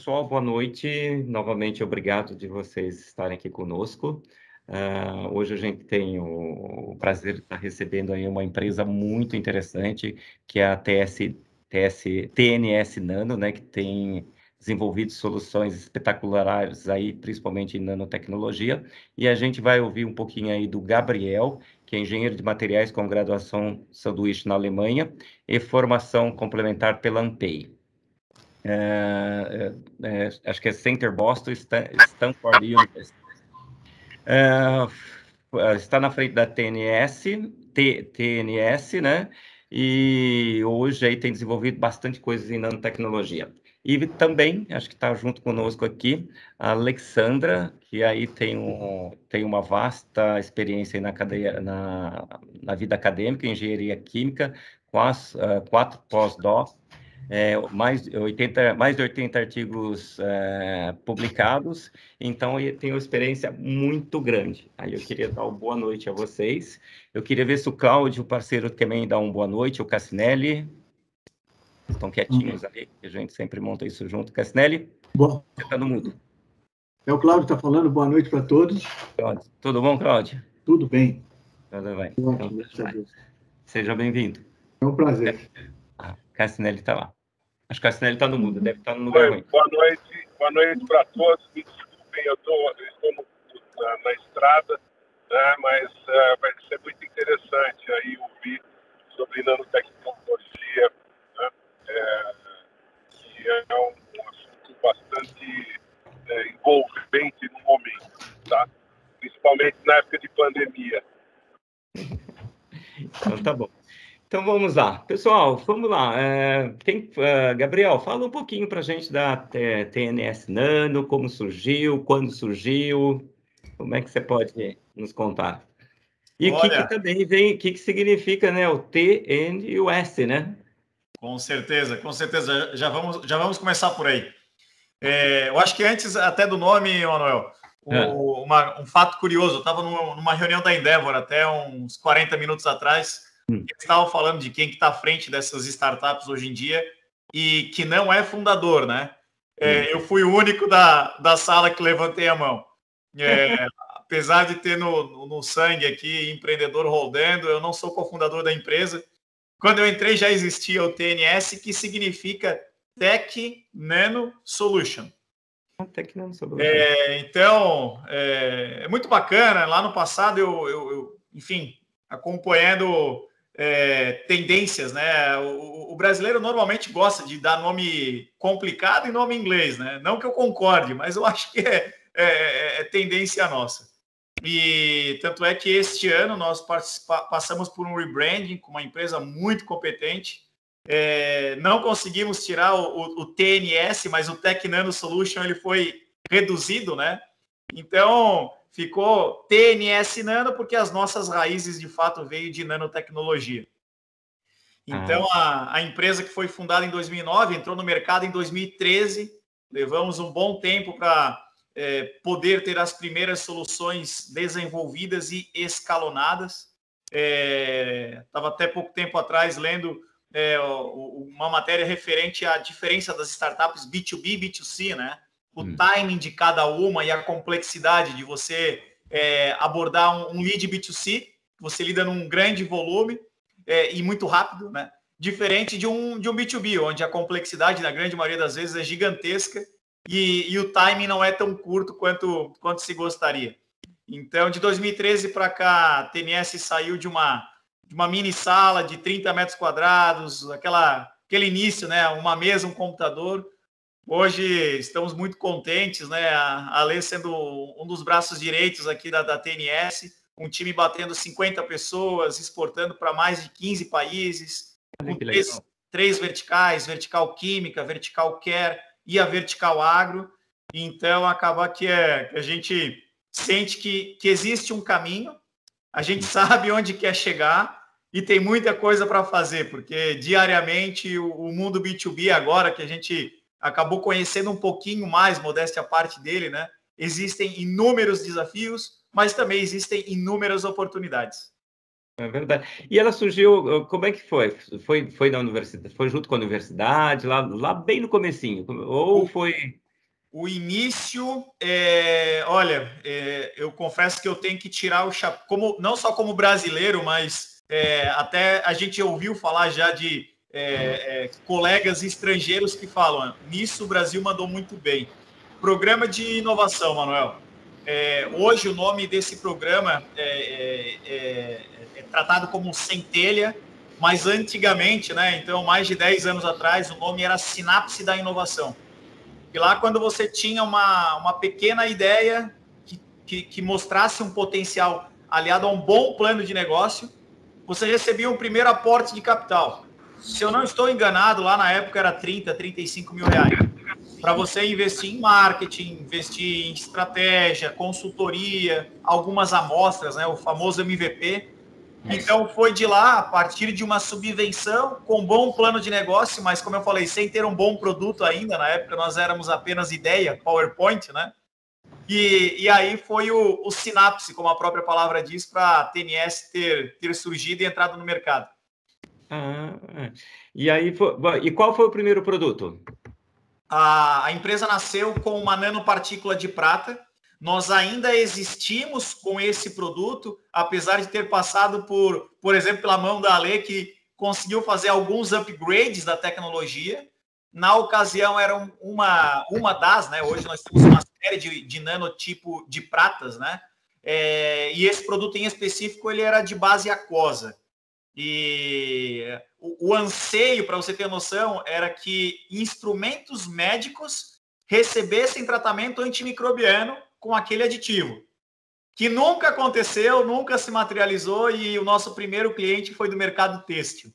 pessoal, boa noite. Novamente, obrigado de vocês estarem aqui conosco. Hoje a gente tem o prazer de estar recebendo aí uma empresa muito interessante, que é a TNS Nano, né, que tem desenvolvido soluções espetaculares aí, principalmente em nanotecnologia. E a gente vai ouvir um pouquinho aí do Gabriel, que é engenheiro de materiais com graduação sanduíche na Alemanha e formação complementar pela Ampey. Acho que é Center Boston, Stanford University. Está na frente da TNS, né? E hoje aí tem desenvolvido bastante coisas em nanotecnologia. E também, acho que está junto conosco aqui, a Alexandra, que aí tem uma vasta experiência na vida acadêmica, em engenharia química, com as 4 pós-doc, mais de 80 artigos publicados, então eu tenho uma experiência muito grande. Aí eu queria dar uma boa noite a vocês. Eu queria ver se o Cláudio, o parceiro, também dá uma boa noite, o Cassinelli. Estão quietinhos ali, a gente sempre monta isso junto. Cassinelli, você está no mudo. É o Cláudio que está falando, boa noite para todos. Tudo bom, Cláudio? Tudo bem. Tudo bem. Ótimo, graças a Deus. Seja bem-vindo. É um prazer. Cassinelli está lá. Acho que a Cassinelli está no mudo, deve estar no lugar ruim. Boa noite para todos. Me desculpem, eu estou na estrada, né, mas vai ser muito interessante aí ouvir sobre nanotecnologia, né, que é um assunto bastante envolvente no momento, tá? Principalmente na época de pandemia. Então tá bom. Então vamos lá. Pessoal, vamos lá. Gabriel, fala um pouquinho para a gente da TNS Nano, como surgiu, quando surgiu, como é que você pode nos contar? E o que também vem, o que significa, né, o T, N e o S, né? Com certeza. Já vamos começar por aí. Eu acho que antes até do nome, Manuel, um fato curioso, eu estava numa reunião da Endeavor até uns 40 minutos atrás. Eles estavam falando de quem que está à frente dessas startups hoje em dia e que não é fundador, né? Eu fui o único da sala que levantei a mão. Apesar de ter no sangue aqui empreendedor rodando, eu não sou cofundador da empresa. Quando eu entrei já existia o TNS, que significa Tech Nano Solution. Tech Nano Solution. Então, é muito bacana. Lá no passado, eu enfim, acompanhando tendências, né? O brasileiro normalmente gosta de dar nome complicado e nome em inglês, né? Não que eu concorde, mas eu acho que é tendência nossa. E tanto é que este ano nós passamos por um rebranding com uma empresa muito competente. Não conseguimos tirar o TNS, mas o Tech Nano Solution ele foi reduzido, né? Então ficou TNS Nano porque as nossas raízes de fato veio de nanotecnologia. Então a empresa que foi fundada em 2009 entrou no mercado em 2013. Levamos um bom tempo para poder ter as primeiras soluções desenvolvidas e escalonadas. Estava até pouco tempo atrás lendo uma matéria referente à diferença das startups B2B e B2C, né? O timing de cada uma e a complexidade de você abordar um lead B2C, você lida num grande volume e muito rápido, né? Diferente de um B2B, onde a complexidade, na grande maioria das vezes, é gigantesca e o timing não é tão curto quanto se gostaria. Então, de 2013 para cá, a TNS saiu de uma mini sala de 30 metros quadrados, aquele início, né? Uma mesa, um computador. Hoje estamos muito contentes, né? A Alê sendo um dos braços direitos aqui da TNS, um time batendo 50 pessoas, exportando para mais de 15 países, com três verticais, vertical química, vertical care e a vertical agro. Então, acaba que a gente sente que existe um caminho, a gente sabe onde quer chegar e tem muita coisa para fazer, porque diariamente o mundo B2B agora, que a gente acabou conhecendo um pouquinho mais, modéstia à parte dele, né? Existem inúmeros desafios, mas também existem inúmeras oportunidades. É verdade. E ela surgiu, como é que foi? Foi na universidade, foi junto com a universidade, lá bem no comecinho? Ou foi O início, eu confesso que eu tenho que tirar o chapéu, não só como brasileiro, mas até a gente ouviu falar já de colegas estrangeiros que falam, nisso o Brasil mandou muito bem. Programa de inovação, Manuel. Hoje o nome desse programa é tratado como Centelha, mas antigamente, né, então mais de 10 anos atrás, o nome era Sinapse da Inovação. E lá, quando você tinha uma pequena ideia que mostrasse um potencial aliado a um bom plano de negócio, você recebia um primeiro aporte de capital. Se eu não estou enganado, lá na época era 30, 35 mil reais. Para você investir em marketing, investir em estratégia, consultoria, algumas amostras, né, o famoso MVP. Então, foi de lá, a partir de uma subvenção, com um bom plano de negócio, mas, como eu falei, sem ter um bom produto ainda. Na época, nós éramos apenas ideia, PowerPoint, né? E aí foi o Sinapse, como a própria palavra diz, para a TNS ter surgido e entrado no mercado. E qual foi o primeiro produto? A empresa nasceu com uma nanopartícula de prata. Nós ainda existimos com esse produto, apesar de ter passado por exemplo, pela mão da Ale, que conseguiu fazer alguns upgrades da tecnologia. Na ocasião, era uma das, né? Hoje nós temos uma série de nanotipo de pratas, né? E esse produto em específico, ele era de base aquosa. E o anseio, para você ter noção, era que instrumentos médicos recebessem tratamento antimicrobiano com aquele aditivo, que nunca aconteceu, nunca se materializou, e o nosso primeiro cliente foi do mercado têxtil.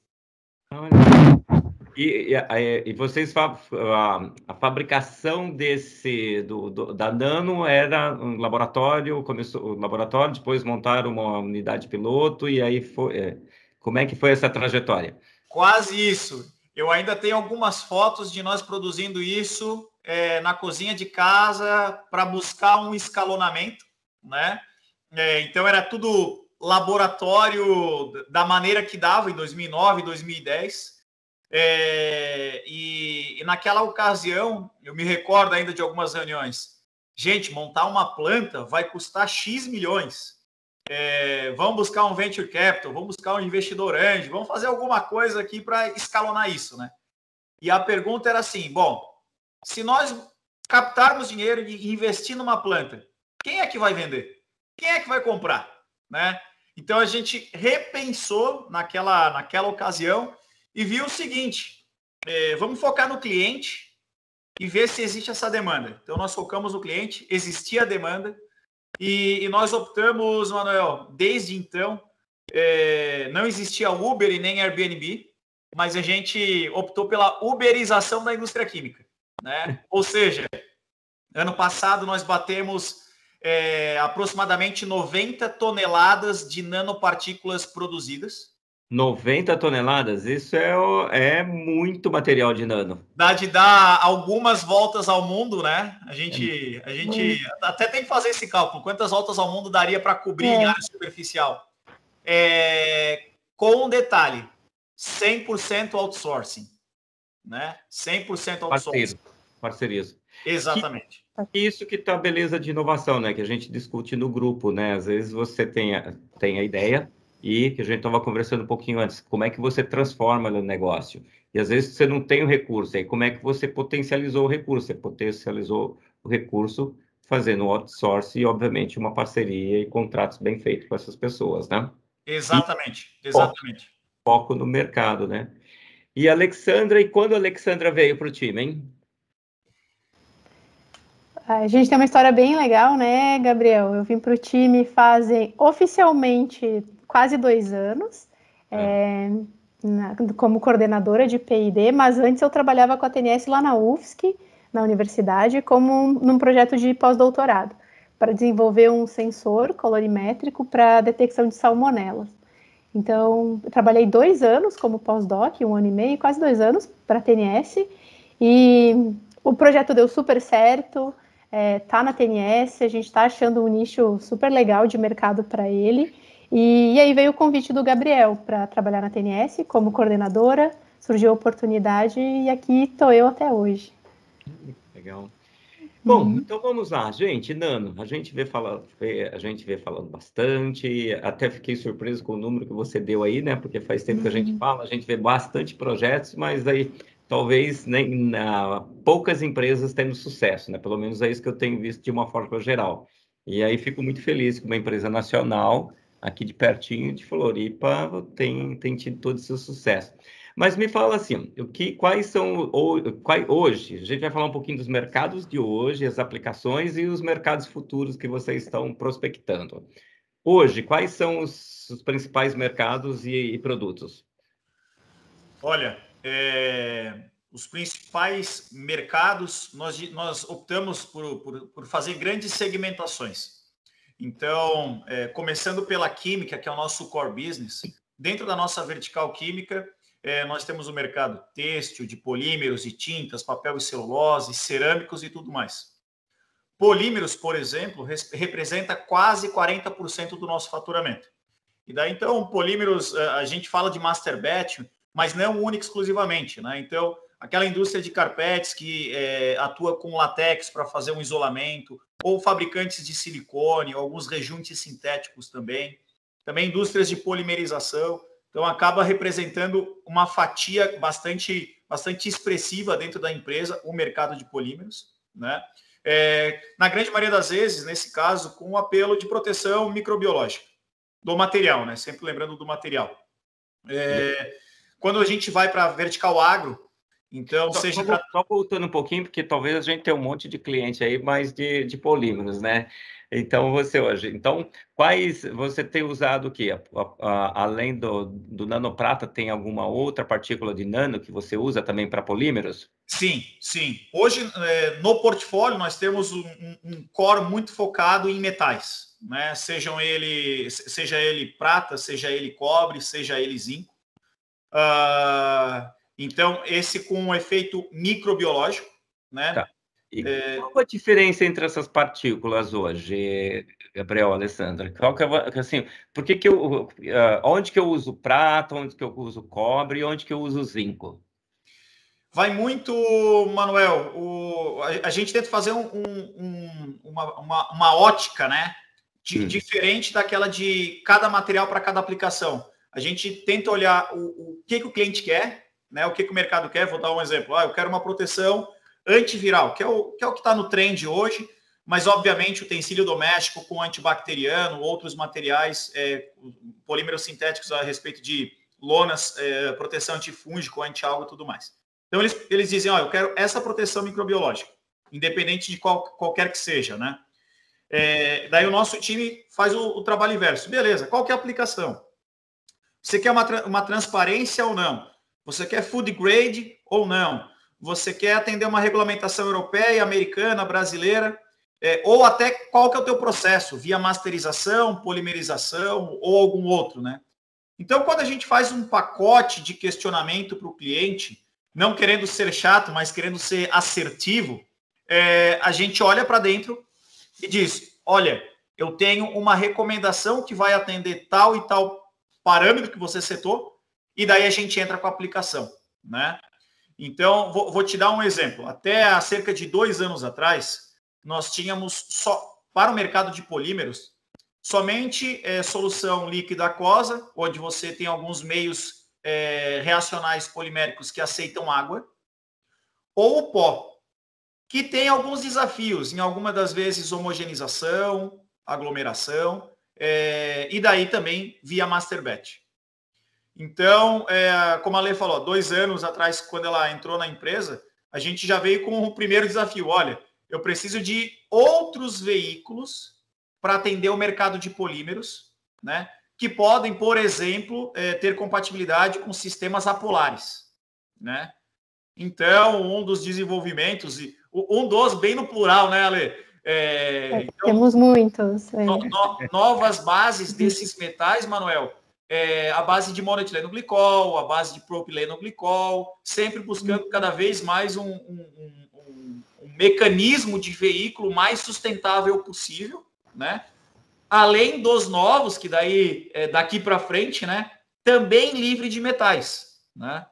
E vocês, a fabricação da Nano era um laboratório, começou o laboratório, depois montaram uma unidade piloto, e aí foi... Como é que foi essa trajetória? Quase isso. Eu ainda tenho algumas fotos de nós produzindo isso na cozinha de casa para buscar um escalonamento, né? Então era tudo laboratório da maneira que dava em 2009, 2010. E naquela ocasião, eu me recordo ainda de algumas reuniões. Gente, montar uma planta vai custar X milhões. Vamos buscar um venture capital, vamos buscar um investidor anjo, vamos fazer alguma coisa aqui para escalonar isso, né? E a pergunta era assim, bom, se nós captarmos dinheiro e investir numa planta, quem é que vai vender? Quem é que vai comprar? Né? Então, a gente repensou naquela ocasião e viu o seguinte, vamos focar no cliente e ver se existe essa demanda. Então, nós focamos no cliente, existia a demanda, e nós optamos, Manuel, desde então, não existia Uber e nem Airbnb, mas a gente optou pela uberização da indústria química, né? Ou seja, ano passado nós batemos aproximadamente 90 toneladas de nanopartículas produzidas. 90 toneladas? Isso é muito material de nano. Dá de dar algumas voltas ao mundo, né? A gente até tem que fazer esse cálculo. Quantas voltas ao mundo daria para cobrir em área superficial? Com um detalhe, 100% outsourcing, né? 100% outsourcing. Parcerias. Exatamente. Isso que tá a beleza de inovação, né? Que a gente discute no grupo, né? Às vezes você tem a ideia, e que a gente estava conversando um pouquinho antes, como é que você transforma no negócio? E às vezes você não tem o recurso, aí como é que você potencializou o recurso? Você potencializou o recurso fazendo um outsourcing e, obviamente, uma parceria e contratos bem feitos com essas pessoas, né? Exatamente. Foco no mercado, né? E quando a Alexandra veio para o time, hein? A gente tem uma história bem legal, né, Gabriel? Eu vim para o time fazem oficialmente quase 2 anos, como coordenadora de P&D, mas antes eu trabalhava com a TNS lá na UFSC, na universidade, num projeto de pós-doutorado, para desenvolver um sensor colorimétrico para detecção de salmonelas. Então, eu trabalhei 2 anos como pós-doc, 1 ano e meio, quase 2 anos para a TNS, e o projeto deu super certo. Tá na TNS, a gente está achando um nicho super legal de mercado para ele, e aí veio o convite do Gabriel para trabalhar na TNS como coordenadora, surgiu a oportunidade e aqui estou eu até hoje. Legal. Bom, então vamos lá, gente. Nano, a gente vê falando bastante. Até fiquei surpreso com o número que você deu aí, né? Porque faz tempo que a gente fala, a gente vê bastante projetos, mas aí talvez nem poucas empresas tendo sucesso, né? Pelo menos é isso que eu tenho visto de uma forma geral. E aí fico muito feliz que uma empresa nacional, aqui de pertinho de Floripa, tem tido todo esse sucesso. Mas me fala assim, quais são hoje? A gente vai falar um pouquinho dos mercados de hoje, as aplicações e os mercados futuros que vocês estão prospectando. Hoje, quais são os principais mercados e produtos? Olha, os principais mercados, nós optamos por fazer grandes segmentações. Então, começando pela química, que é o nosso core business, dentro da nossa vertical química, nós temos o mercado têxtil, de polímeros e tintas, papel e celulose, cerâmicos e tudo mais. Polímeros, por exemplo, representa quase 40% do nosso faturamento. E daí, então, polímeros, a gente fala de master batch, mas não única exclusivamente, né? Então, aquela indústria de carpetes que atua com latex para fazer um isolamento, ou fabricantes de silicone, ou alguns rejuntes sintéticos também. Também indústrias de polimerização. Então, acaba representando uma fatia bastante expressiva dentro da empresa, o mercado de polímeros, né? Na grande maioria das vezes, nesse caso, com um apelo de proteção microbiológica do material, né? Sempre lembrando do material. Quando a gente vai para vertical agro, então, Só voltando um pouquinho, porque talvez a gente tenha um monte de cliente aí, mais de polímeros, né? Então, você tem usado o quê? Além do nanoprata, tem alguma outra partícula de nano que você usa também para polímeros? Sim. Hoje, no portfólio, nós temos um core muito focado em metais, né? Seja ele prata, seja ele cobre, seja ele zinco. Então, esse com um efeito microbiológico, né? Tá. E qual a diferença entre essas partículas hoje, Gabriel, Alessandra? Assim, onde que eu uso prata, onde que eu uso cobre e onde que eu uso zinco? Vai muito, Manuel, a gente tenta fazer uma ótica, né? Diferente daquela de cada material para cada aplicação. A gente tenta olhar o que o cliente quer, né? O que o mercado quer. Vou dar um exemplo. Eu quero uma proteção antiviral, que é o que está no trend hoje, mas obviamente utensílio doméstico com antibacteriano, outros materiais, polímeros sintéticos a respeito de lonas, proteção antifúngico, anti-alga e tudo mais. Então eles dizem, eu quero essa proteção microbiológica, independente de qualquer que seja, né? Daí o nosso time faz o trabalho inverso. Beleza, qual que é a aplicação? Você quer uma transparência ou não? Você quer food grade ou não? Você quer atender uma regulamentação europeia, americana, brasileira? Ou até qual que é o teu processo? Via masterização, polimerização ou algum outro, né? Então, quando a gente faz um pacote de questionamento para o cliente, não querendo ser chato, mas querendo ser assertivo, a gente olha para dentro e diz, olha, eu tenho uma recomendação que vai atender tal e tal parâmetro que você setou, e daí a gente entra com a aplicação, né? Então, vou te dar um exemplo. Até há cerca de 2 anos atrás, nós tínhamos para o mercado de polímeros, somente solução líquida aquosa, onde você tem alguns meios reacionais poliméricos que aceitam água, ou o pó, que tem alguns desafios, em alguma das vezes homogeneização, aglomeração, e daí também via master batch. Então, como a Lê falou, 2 anos atrás, quando ela entrou na empresa, a gente já veio com o primeiro desafio. Olha, eu preciso de outros veículos para atender o mercado de polímeros, né? Que podem, por exemplo, ter compatibilidade com sistemas apolares, né? Então, um dos desenvolvimentos, bem no plural, né, Ale? Então, temos muitos. Novas bases desses metais, Manuel, a base de monoetileno glicol, a base de propileno glicol, sempre buscando cada vez mais um mecanismo de veículo mais sustentável possível, né? Além dos novos, que daí, daqui para frente, né, também livre de metais, né?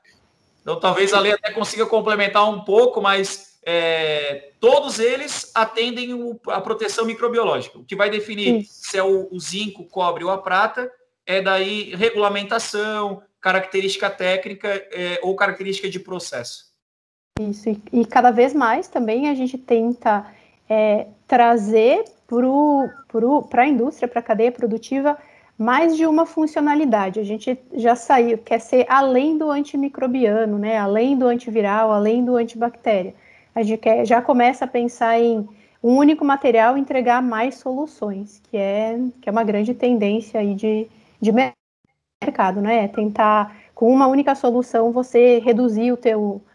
Então, talvez a Lê até consiga complementar um pouco, mas todos eles atendem a proteção microbiológica. O que vai definir se é o zinco, o cobre ou a prata é daí regulamentação, característica técnica ou característica de processo. Isso, e cada vez mais também a gente tenta trazer para a indústria, para a cadeia produtiva, mais de uma funcionalidade. A gente já quer ser além do antimicrobiano, né? Além do antiviral, além do antibactéria. A gente já começa a pensar em um único material entregar mais soluções, que é uma grande tendência aí de mercado, né? Tentar, com uma única solução, você reduzir a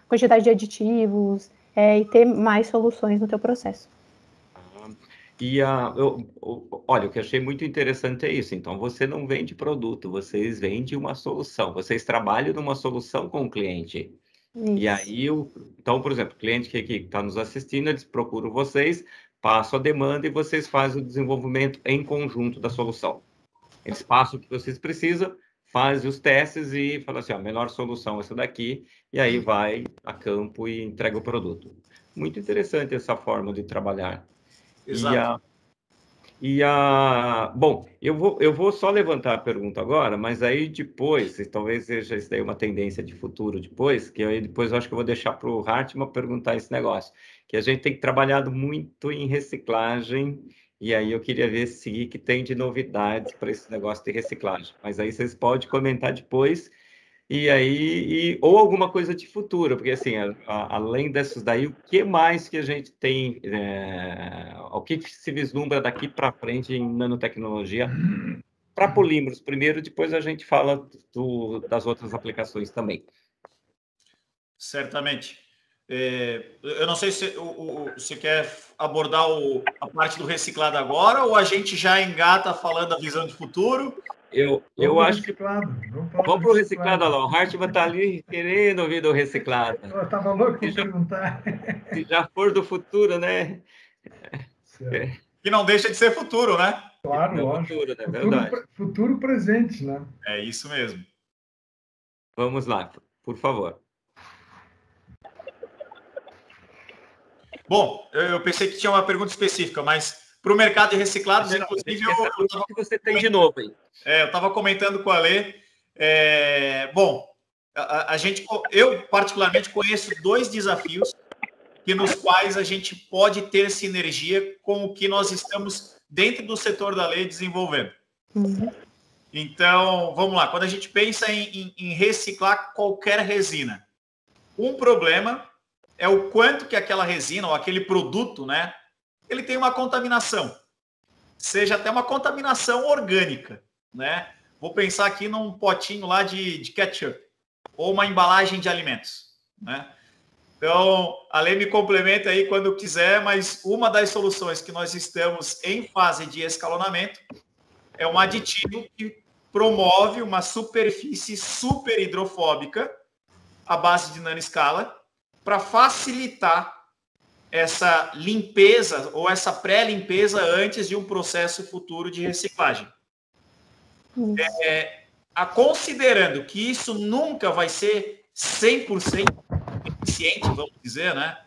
quantidade de aditivos e ter mais soluções no teu processo. Olha, o que eu achei muito interessante é isso. Então, você não vende produto, vocês vendem uma solução. Vocês trabalham numa solução com o cliente. Isso. E aí, então, por exemplo, o cliente que está nos assistindo, eles procuram vocês, passam a demanda e vocês fazem o desenvolvimento em conjunto da solução. Eles passam o que vocês precisam, fazem os testes e falam assim, a melhor solução é essa daqui, e aí vai a campo e entrega o produto. Muito interessante essa forma de trabalhar. Exato. Bom, eu vou só levantar a pergunta agora, mas aí depois, talvez seja isso daí uma tendência de futuro depois, que aí depois eu acho que eu vou deixar para o Hartmann perguntar esse negócio, que a gente tem trabalhado muito em reciclagem, e aí eu queria ver se que tem de novidades para esse negócio de reciclagem. Mas aí vocês podem comentar depois, ou alguma coisa de futuro, porque assim, além dessas daí, o que mais que a gente tem, o que se vislumbra daqui para frente em nanotecnologia para polímeros primeiro, depois a gente fala das outras aplicações também. Certamente. Eu não sei se você quer abordar a parte do reciclado agora ou a gente já engata falando da visão de futuro. Eu acho que vamos para o reciclado lá. O Hartmann está ali querendo ouvir do reciclado. Eu estava louco para perguntar. Se já for do futuro, né? Que não deixa de ser futuro, né? Claro, lógico. Futuro, né? Verdade. Futuro presente, né? É isso mesmo. Vamos lá, por favor. Bom, eu pensei que tinha uma pergunta específica, mas para o mercado de reciclados, inclusive, o que você tem de novo aí? Eu estava comentando com a Lê. Bom, eu particularmente conheço 2 desafios nos quais a gente pode ter sinergia com o que nós estamos dentro do setor da Lê desenvolvendo. Então, vamos lá. Quando a gente pensa em reciclar qualquer resina, um problema é o quanto que aquela resina ou aquele produto, né, ele tem uma contaminação, seja até uma contaminação orgânica, né? Vou pensar aqui num potinho lá de ketchup ou uma embalagem de alimentos, né? Então, a Lê me complementa aí quando quiser, mas uma das soluções que nós estamos em fase de escalonamento é um aditivo que promove uma superfície super hidrofóbica à base de nanoscala para facilitar essa limpeza ou essa pré-limpeza antes de um processo futuro de reciclagem. Considerando que isso nunca vai ser 100% eficiente, vamos dizer, né?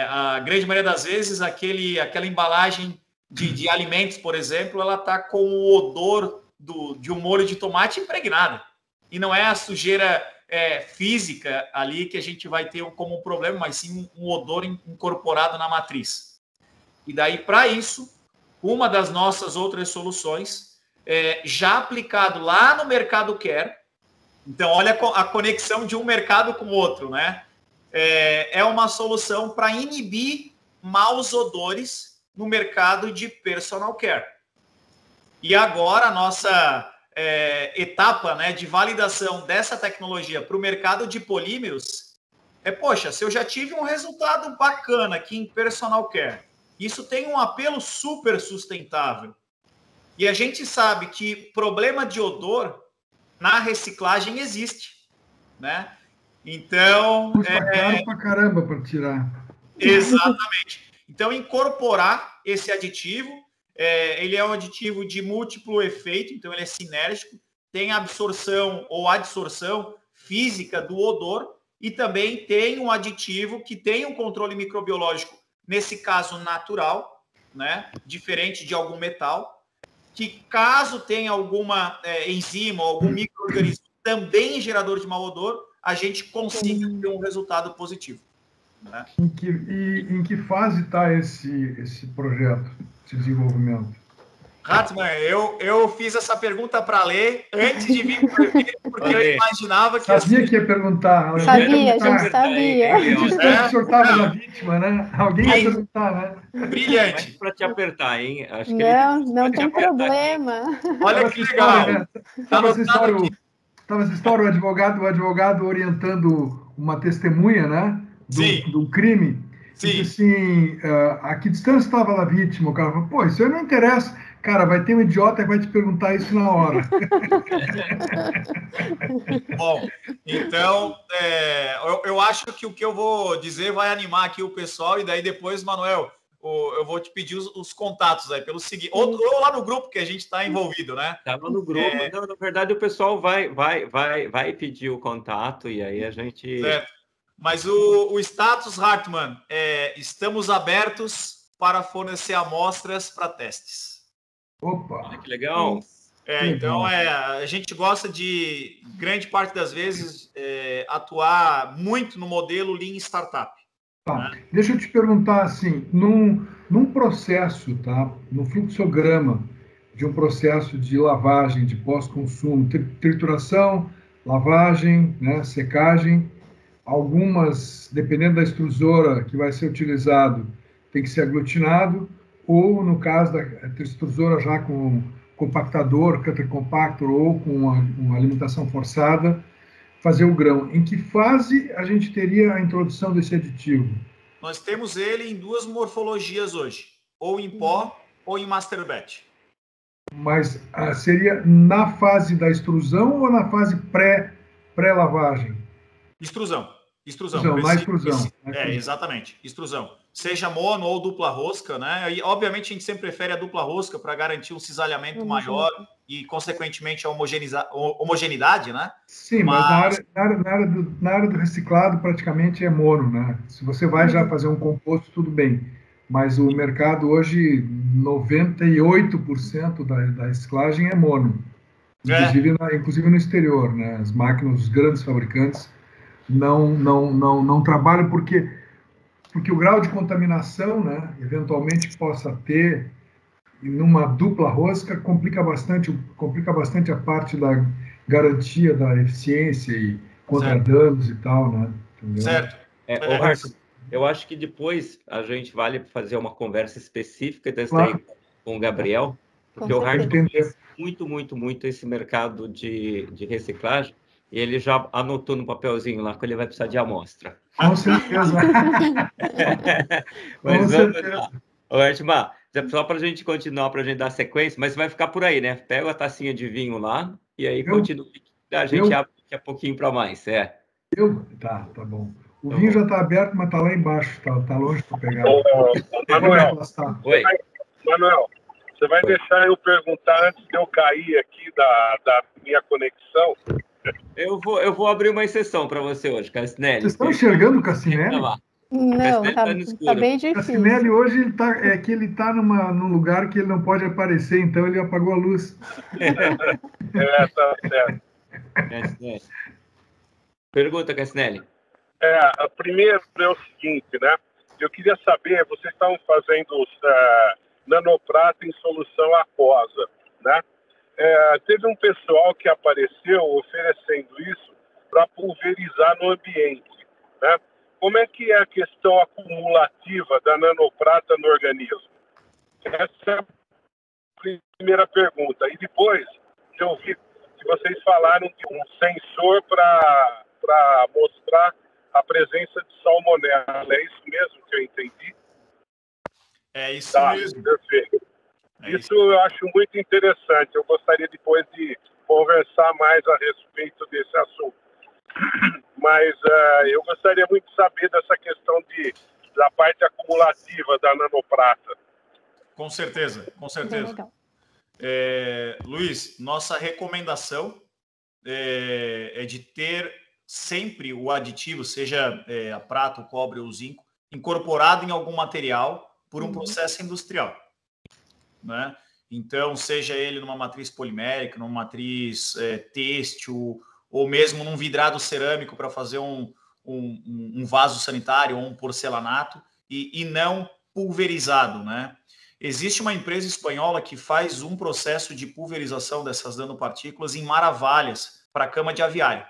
A grande maioria das vezes, aquela embalagem de alimentos, por exemplo, ela está com o odor de um molho de tomate impregnada. E não é a sujeira física ali que a gente vai ter como um problema, mas sim um odor incorporado na matriz. E daí, para isso, uma das nossas outras soluções, já aplicado lá no mercado care, então olha a conexão de um mercado com o outro, né? É uma solução para inibir maus odores no mercado de personal care. E agora a nossa etapa, né, de validação dessa tecnologia para o mercado de polímeros poxa, se eu já tive um resultado bacana aqui em personal care, isso tem um apelo super sustentável. E a gente sabe que problema de odor na reciclagem existe, né? Então... Custa caro pra caramba para tirar. Exatamente. Então, incorporar esse aditivo, ele é um aditivo de múltiplo efeito, então ele é sinérgico, tem absorção ou adsorção física do odor e também tem um aditivo que tem um controle microbiológico, nesse caso natural, né? Diferente de algum metal, que caso tenha alguma enzima ou algum micro-organismo também gerador de mau odor, a gente consiga ter um resultado positivo. Né? Em que fase está esse projeto, esse desenvolvimento? Hartmann, eu fiz essa pergunta para a Lê antes de vir porque eu imaginava que... Sabia que ia perguntar. Sabia, a gente sabia. Disse que o senhor estava na vítima, né? Alguém ia perguntar, né? Brilhante. Para te apertar, hein? Acho que não tem problema. Olha que legal. Estava essa história, o advogado orientando uma testemunha, né? Do crime. Sim. Assim, a que distância estava a vítima? O cara falou, pô, isso aí não interessa. Cara, vai ter um idiota que vai te perguntar isso na hora. Bom, então, eu acho que o que eu vou dizer vai animar aqui o pessoal, e daí depois, Manuel, eu vou te pedir os contatos aí, pelo seguinte, ou lá no grupo que a gente está envolvido, né? Estava no grupo. Não, na verdade, o pessoal vai pedir o contato, e aí a gente... Certo. Mas o status, Hartmann, estamos abertos para fornecer amostras para testes. Opa! Que legal! Então, a gente gosta de, grande parte das vezes, atuar muito no modelo Lean Startup. Tá. Né? Deixa eu te perguntar, assim, num processo, tá? No fluxograma de um processo de lavagem, de pós-consumo, trituração, lavagem, né, secagem, algumas, dependendo da extrusora que vai ser utilizado, tem que ser aglutinado, ou, no caso da extrusora já com compactador, cutter compactor, ou com uma alimentação forçada, fazer o grão. Em que fase a gente teria a introdução desse aditivo? Nós temos ele em duas morfologias hoje, ou em pó ou em master batch. Mas seria na fase da extrusão ou na fase pré-lavagem? Extrusão. Na extrusão. Exatamente. Extrusão. Seja mono ou dupla rosca, né? E, obviamente, a gente sempre prefere a dupla rosca para garantir um cisalhamento maior e, consequentemente, a homogeneidade, né? Sim, mas na área do reciclado, praticamente é mono, né? Se você vai já fazer um composto, tudo bem. Mas o mercado hoje, 98% da reciclagem é mono. Inclusive no exterior, né? As máquinas, os grandes fabricantes, não trabalham porque o grau de contaminação, né, eventualmente possa ter numa dupla rosca complica bastante a parte da garantia da eficiência e contra danos e tal, né? Entendeu? Certo. Eu acho que depois a gente vale fazer uma conversa específica dessa aí com o Gabriel, porque o Hart conhece muito esse mercado de reciclagem. E ele já anotou no papelzinho lá que ele vai precisar de amostra. Com certeza. Mas vamos lá. Hartmann, só para a gente continuar, para a gente dar sequência, mas vai ficar por aí, né? Pega a tacinha de vinho lá e aí continua. A gente abre daqui a pouquinho para mais. Tá bom. O vinho já está aberto, mas está lá embaixo, tá longe para pegar. Manuel, você vai deixar eu perguntar antes de eu cair aqui da minha conexão? Eu vou abrir uma exceção para você hoje, Cassinelli. Vocês estão enxergando o Cassinelli? Não, tá bem difícil. Cassinelli hoje ele tá num lugar que ele não pode aparecer, então ele apagou a luz. Tá certo. Cassinelli. Pergunta, Cassinelli. Primeiro é o seguinte, né? Eu queria saber, vocês estavam fazendo nanoprata em solução aquosa, né? Teve um pessoal que apareceu oferecendo isso para pulverizar no ambiente, né? Como é que é a questão acumulativa da nanoprata no organismo? Essa é a primeira pergunta. E depois, eu vi que vocês falaram de um sensor para mostrar a presença de salmonela. É isso mesmo que eu entendi? É isso mesmo. Perfeito. Isso eu acho muito interessante. Eu gostaria depois de conversar mais a respeito desse assunto. Mas eu gostaria muito de saber dessa questão da parte acumulativa da nanoprata. Com certeza. Luiz, nossa recomendação é de ter sempre o aditivo, seja a prata, o cobre ou o zinco, incorporado em algum material por um processo industrial, né? Então, seja ele numa matriz polimérica, numa matriz têxtil, ou mesmo num vidrado cerâmico para fazer um vaso sanitário ou um porcelanato, e não pulverizado, né? Existe uma empresa espanhola que faz um processo de pulverização dessas nanopartículas em maravilhas para a cama de aviário.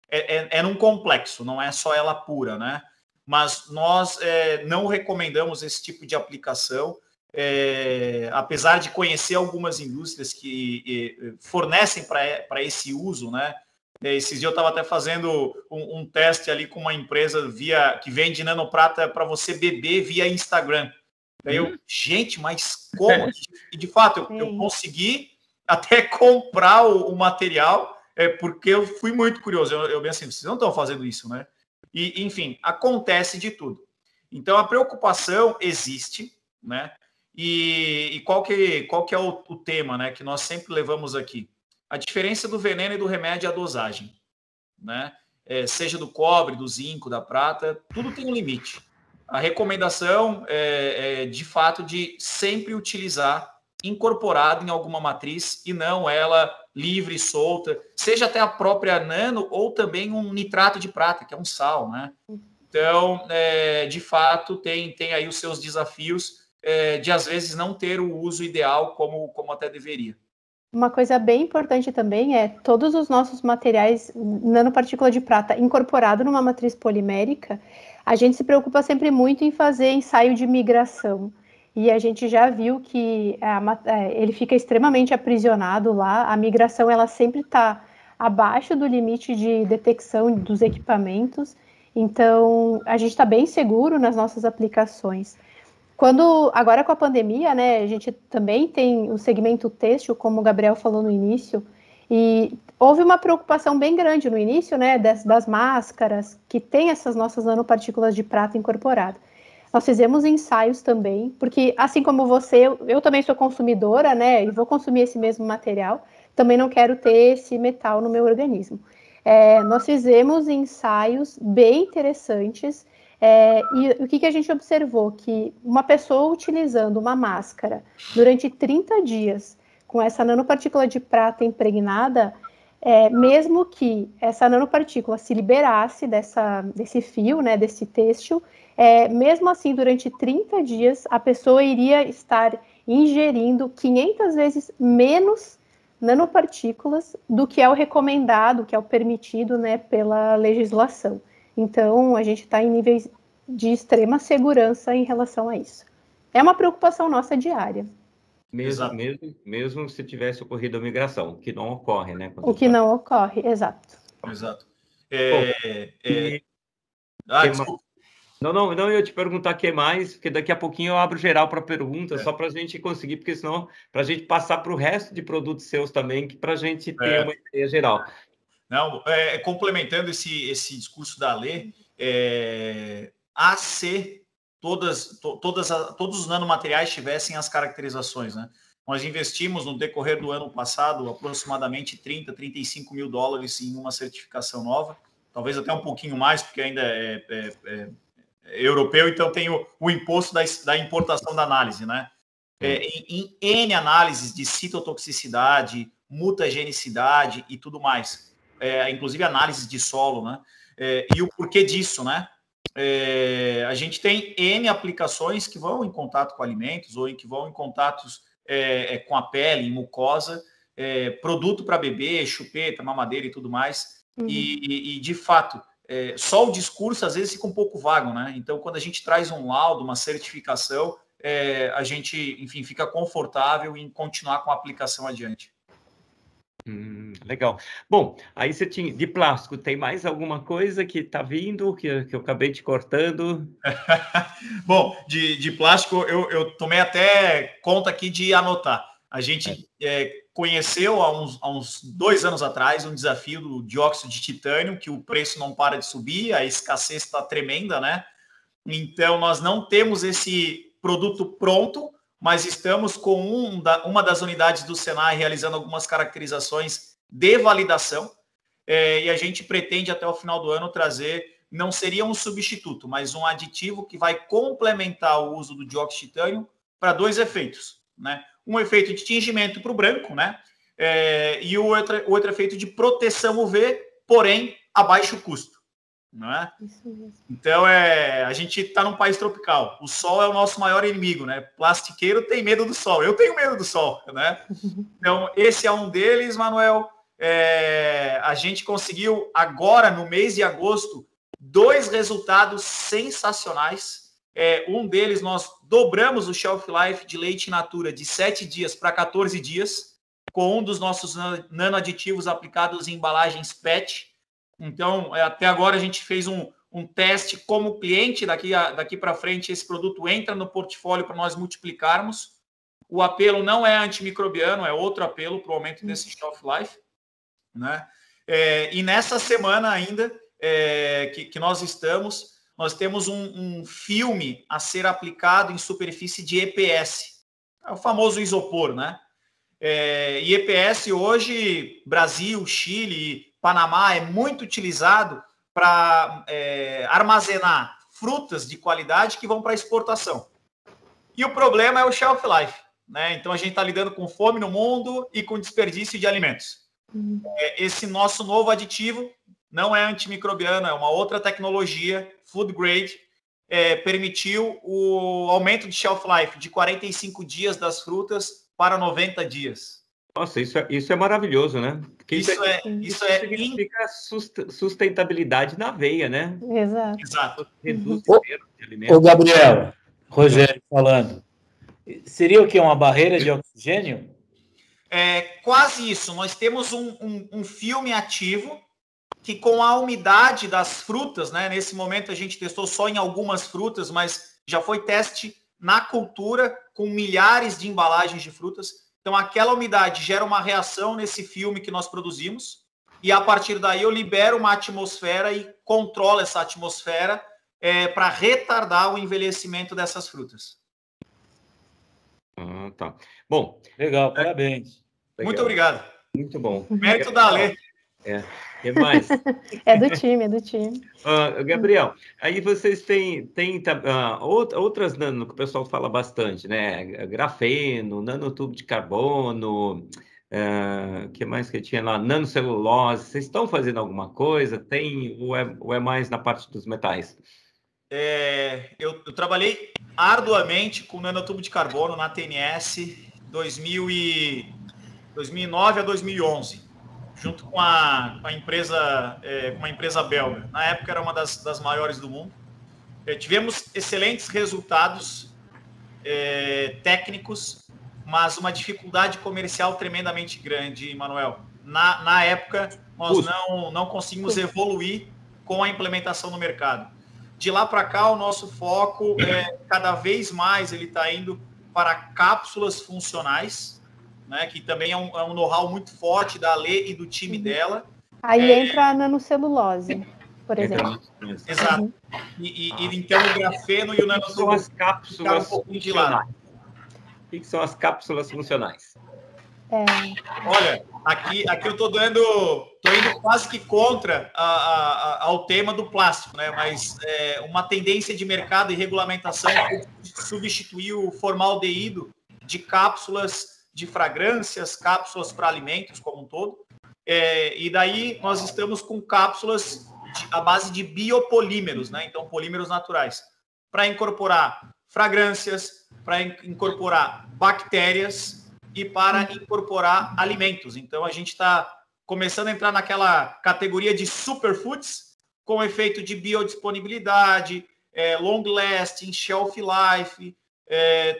É num complexo, não é só ela pura, né? Mas nós não recomendamos esse tipo de aplicação, apesar de conhecer algumas indústrias que fornecem para esse uso, né? Esses dias eu estava até fazendo um teste ali com uma empresa que vende nanoprata para você beber via Instagram. Daí gente, mas como? E de fato, eu consegui até comprar o material, porque eu fui muito curioso. Eu bem assim, vocês não estão fazendo isso, né? E, enfim, acontece de tudo. Então, a preocupação existe, né? E qual que é o tema, né, que nós sempre levamos aqui? A diferença do veneno e do remédio é a dosagem, né? Seja do cobre, do zinco, da prata, tudo tem um limite. A recomendação de fato, de sempre utilizar incorporado em alguma matriz e não ela livre, solta, seja até a própria nano ou também um nitrato de prata, que é um sal, né? Então, de fato, tem aí os seus desafios de, às vezes, não ter o uso ideal como até deveria. Uma coisa bem importante também é todos os nossos materiais nanopartícula de prata incorporado numa matriz polimérica, a gente se preocupa sempre muito em fazer ensaio de migração. E a gente já viu que ele fica extremamente aprisionado lá. A migração ela sempre está abaixo do limite de detecção dos equipamentos. Então, a gente está bem seguro nas nossas aplicações. Agora com a pandemia, né, a gente também tem o segmento têxtil, como o Gabriel falou no início, e houve uma preocupação bem grande no início, né, das máscaras, que tem essas nossas nanopartículas de prata incorporadas. Nós fizemos ensaios também, porque assim como você, eu também sou consumidora, né, e vou consumir esse mesmo material, também não quero ter esse metal no meu organismo. Nós fizemos ensaios bem interessantes, e o que a gente observou? Que uma pessoa utilizando uma máscara durante 30 dias com essa nanopartícula de prata impregnada, mesmo que essa nanopartícula se liberasse desse fio, né, desse têxtil, mesmo assim, durante 30 dias, a pessoa iria estar ingerindo 500 vezes menos nanopartículas do que é o recomendado, que é o permitido, né, pela legislação. Então, a gente está em níveis de extrema segurança em relação a isso. É uma preocupação nossa diária. Mesmo se tivesse ocorrido a migração, o que não ocorre, né? O que não ocorre, exato. Exato. Desculpa. Não, eu ia te perguntar o que mais, porque daqui a pouquinho eu abro geral para perguntas, só para a gente conseguir, porque senão, para a gente passar para o resto de produtos seus também, para a gente ter uma ideia geral. Não, complementando esse discurso da Alê, todos os nanomateriais tivessem as caracterizações, né? Nós investimos no decorrer do ano passado aproximadamente 30, 35 mil dólares em uma certificação nova, talvez até um pouquinho mais, porque ainda é europeu, então tem o imposto da importação da análise, né? Em N análises de citotoxicidade, mutagenicidade e tudo mais. Inclusive análises de solo, né? E o porquê disso, né? A gente tem N aplicações que vão em contato com alimentos ou que vão em contatos com a pele, mucosa, produto para bebê, chupeta, mamadeira e tudo mais. E de fato, só o discurso às vezes fica um pouco vago, né? Então, quando a gente traz um laudo, uma certificação, a gente, enfim, fica confortável em continuar com a aplicação adiante. Legal. Bom, aí você tinha de plástico, tem mais alguma coisa que está vindo, que eu acabei te cortando? Bom, de plástico, eu tomei até conta aqui de anotar. A gente conheceu há uns 2 anos atrás um desafio do dióxido de titânio, que o preço não para de subir, a escassez está tremenda, né? Então, nós não temos esse produto pronto, mas estamos com uma das unidades do Senai realizando algumas caracterizações de validação. e a gente pretende até o final do ano trazer, não seria um substituto, mas um aditivo que vai complementar o uso do dióxido de titânio para 2 efeitos, né? Um efeito de tingimento para o branco, né? E o outro efeito de proteção UV, porém a baixo custo, não é? Isso mesmo. Então, a gente está num país tropical. O sol é o nosso maior inimigo, né? Plastiqueiro tem medo do sol. Eu tenho medo do sol, né? Então, esse é um deles, Manuel. A gente conseguiu agora, no mês de agosto, 2 resultados sensacionais. Um deles, nós dobramos o shelf life de leite in natura de 7 dias para 14 dias, com um dos nossos nanoaditivos aplicados em embalagens PET. Então, até agora a gente fez um teste como cliente. Daqui para frente, esse produto entra no portfólio para nós multiplicarmos. O apelo não é antimicrobiano, é outro apelo para o aumento desse shelf life, né? E nessa semana ainda que nós temos um filme a ser aplicado em superfície de EPS, é o famoso isopor, né? E EPS hoje, Brasil, Chile, Panamá, é muito utilizado para armazenar frutas de qualidade que vão para exportação. E o problema é o shelf life, né? Então a gente está lidando com fome no mundo e com desperdício de alimentos. Esse nosso novo aditivo não é antimicrobiano, é uma outra tecnologia, food grade, permitiu o aumento de shelf life de 45 dias das frutas para 90 dias. Nossa, isso é maravilhoso, né? Porque isso significa sustentabilidade na veia, né? Exato. Reduz o perda de alimentos. Ô, Gabriel, Rogério falando. Seria o quê? Uma barreira de oxigênio? Quase isso. Nós temos um filme ativo que, com a umidade das frutas, né? Nesse momento a gente testou só em algumas frutas, mas já foi teste na cultura com milhares de embalagens de frutas. Então, aquela umidade gera uma reação nesse filme que nós produzimos, e a partir daí eu libero uma atmosfera e controlo essa atmosfera para retardar o envelhecimento dessas frutas. Tá. Bom. Legal, parabéns. Legal. Muito obrigado. Muito bom. Mérito da Alê. O que mais? É do time. Gabriel, aí vocês têm outras nano que o pessoal fala bastante, né? Grafeno, nanotubo de carbono, que mais que tinha lá? Nanocelulose. Vocês estão fazendo alguma coisa? Ou é mais na parte dos metais? Eu trabalhei arduamente com nanotubo de carbono na TNS 2009 a 2011. Junto com uma empresa belga. Na época era uma das maiores do mundo. Tivemos excelentes resultados técnicos, mas uma dificuldade comercial tremendamente grande, Manuel. Na época, nós não conseguimos evoluir com a implementação no mercado. De lá para cá, o nosso foco cada vez mais ele está indo para cápsulas funcionais, né, que também é um know-how muito forte da Alê e do time dela. Aí entra a nanocelulose, por exemplo. Exato. E então o grafeno e o nanotubo são as cápsulas funcionais. O que são as cápsulas funcionais? Olha, aqui eu estou indo quase que contra ao tema do plástico, né? Mas uma tendência de mercado e regulamentação é substituir o formaldeído de cápsulas de fragrâncias, cápsulas para alimentos como um todo. E daí nós estamos com cápsulas à base de biopolímeros, né? Então, polímeros naturais, para incorporar fragrâncias, para incorporar bactérias e para incorporar alimentos. Então, a gente está começando a entrar naquela categoria de superfoods, com efeito de biodisponibilidade, long lasting, shelf life,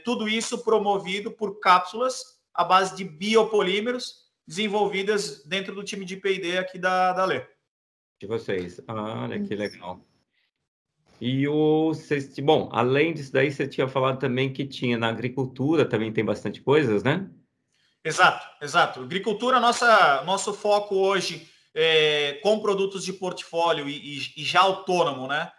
tudo isso promovido por cápsulas à base de biopolímeros desenvolvidas dentro do time de P&D aqui da Alê. De vocês. Olha que legal. E bom, além disso daí, você tinha falado também que tinha na agricultura, também tem bastante coisas, né? Exato. Agricultura, nosso foco hoje com produtos de portfólio e já autônomo, né?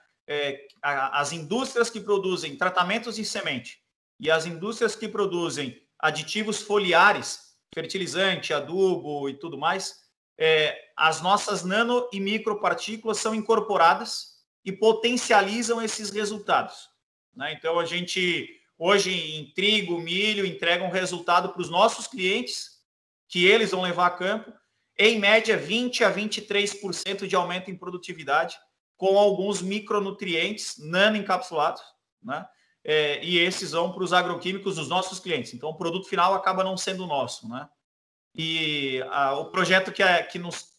As indústrias que produzem tratamentos de semente e as indústrias que produzem aditivos foliares, fertilizante, adubo e tudo mais, as nossas nano e micropartículas são incorporadas e potencializam esses resultados, né? Então, a gente, hoje, em trigo, milho, entrega um resultado para os nossos clientes, que eles vão levar a campo, em média, 20% a 23% de aumento em produtividade, com alguns micronutrientes nano-encapsulados, né? E esses vão para os agroquímicos dos nossos clientes. Então, o produto final acaba não sendo nosso, né? E o projeto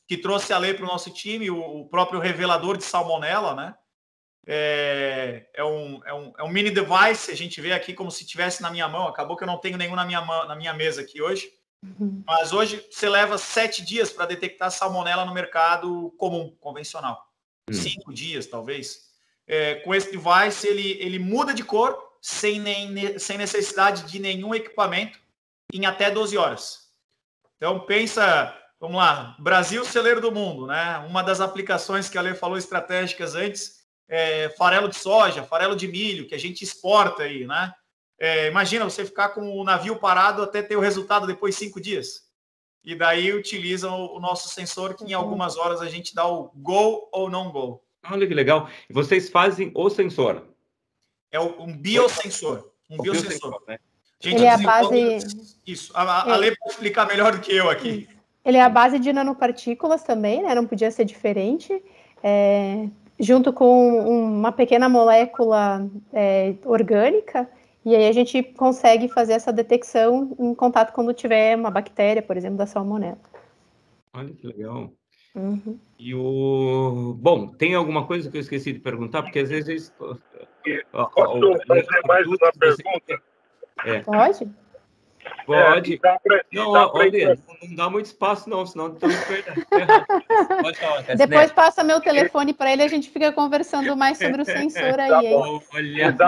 que trouxe a lei para o nosso time, o próprio revelador de salmonela, né? É um mini device, a gente vê aqui como se tivesse na minha mão. Acabou que eu não tenho nenhum na minha mesa aqui hoje. Mas hoje você leva 7 dias para detectar salmonela no mercado comum, convencional. 5 dias, talvez. Com esse device, ele muda de cor sem necessidade de nenhum equipamento em até 12 horas. Então, pensa, vamos lá, Brasil, celeiro do mundo, né? Uma das aplicações que a Lê falou estratégicas antes é farelo de soja, farelo de milho, que a gente exporta aí, né? Imagina você ficar com o navio parado até ter o resultado depois de 5 dias. E daí utilizam o nosso sensor, que em algumas horas a gente dá o go ou não go. Olha que legal. E vocês fazem o sensor? É um biosensor. Um biosensor, né? Ele é a base... Isso. A Lê pode explicar melhor do que eu aqui. Ele é a base de nanopartículas também, né? Não podia ser diferente. Junto com uma pequena molécula orgânica. E aí a gente consegue fazer essa detecção em contato quando tiver uma bactéria, por exemplo, da salmonela. Olha que legal. Uhum. E Bom, tem alguma coisa que eu esqueci de perguntar? Porque às vezes... Posso fazer mais uma pergunta? Pode? Pode. Não dá muito espaço, não, senão estamos perdendo. Pode falar. Depois passa meu telefone para ele, a gente fica conversando mais sobre o sensor aí. Olha.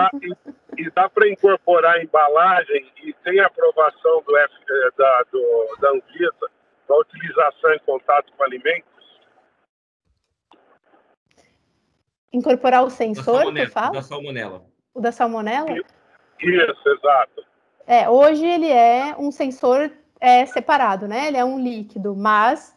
E dá para incorporar a embalagem e tem aprovação da Anvisa para utilização em contato com alimentos? Incorporar o sensor, tu fala? Da salmonela. O da salmonela? Isso, exato. Hoje ele é um sensor separado, né? Ele é um líquido, mas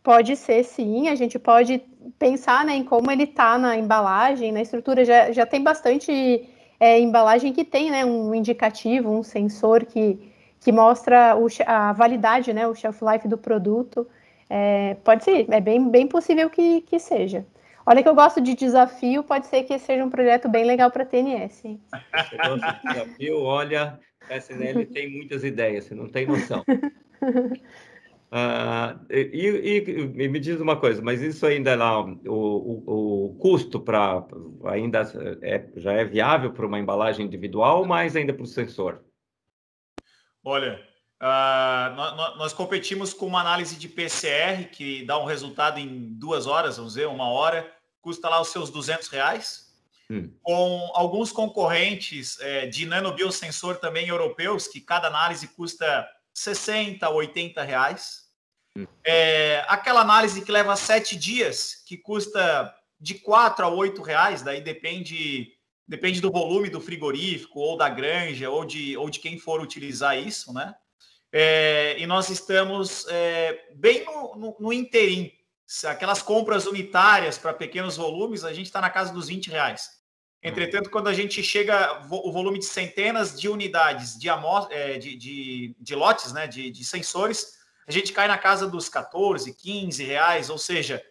pode ser sim, a gente pode pensar, né, em como ele está na embalagem, na estrutura. Já tem bastante embalagem que tem, né, um indicativo, um sensor que mostra a validade, né, o shelf life do produto. Pode ser, é bem possível que seja. Olha que eu gosto de desafio, pode ser que seja um projeto bem legal para a TNS. Hein? Você gosta de desafio? Olha, a SNL tem muitas ideias, você não tem noção. E me diz uma coisa, mas isso ainda lá, o custo ainda já é viável para uma embalagem individual, mas ainda para o sensor? Olha, nós competimos com uma análise de PCR que dá um resultado em 2 horas, vamos dizer, 1 hora, custa lá os seus R$200, com alguns concorrentes de nanobiosensor também europeus, que cada análise custa R$60 a R$80. Aquela análise que leva 7 dias, que custa de R$4 a R$8, daí depende do volume do frigorífico, ou da granja, ou de quem for utilizar isso, né? E nós estamos bem no interim. Aquelas compras unitárias para pequenos volumes, a gente está na casa dos R$20. Entretanto, quando a gente chega o volume de centenas de unidades de lotes, né, de sensores, a gente cai na casa dos R$14, R$15, ou seja,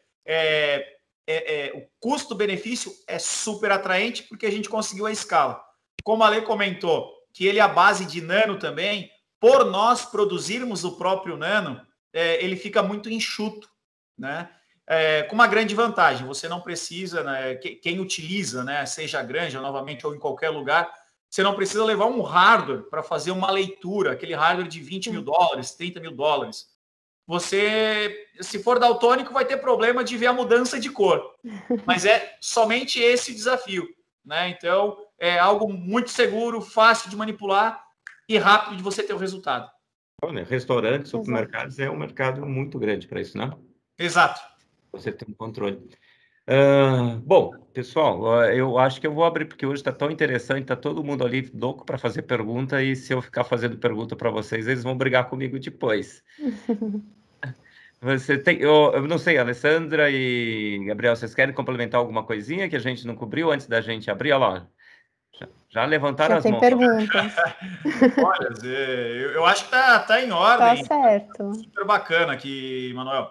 o custo-benefício é super atraente porque a gente conseguiu a escala. Como a Lê comentou, que ele é a base de nano também, por nós produzirmos o próprio nano, ele fica muito enxuto, né? Com uma grande vantagem, você não precisa, né, quem utiliza, né, seja a granja, novamente, ou em qualquer lugar, você não precisa levar um hardware para fazer uma leitura, aquele hardware de $20 mil, $30 mil. Você, se for daltônico, vai ter problema de ver a mudança de cor, mas é somente esse o desafio, né? Então, é algo muito seguro, fácil de manipular e rápido de você ter o resultado. Olha, restaurantes, supermercados é um mercado muito grande para isso, né? Exato. Você tem um controle. Bom, pessoal, eu acho que eu vou abrir, porque hoje está tão interessante, está todo mundo ali louco para fazer pergunta, e se eu ficar fazendo pergunta para vocês, eles vão brigar comigo depois. Você tem, eu não sei, Alessandra e Gabriel, vocês querem complementar alguma coisinha que a gente não cobriu antes da gente abrir? Olha lá, já levantaram Já as tem mãos. perguntas. Olha, eu acho que tá em Tá ordem. certo. Super bacana aqui, Manuel.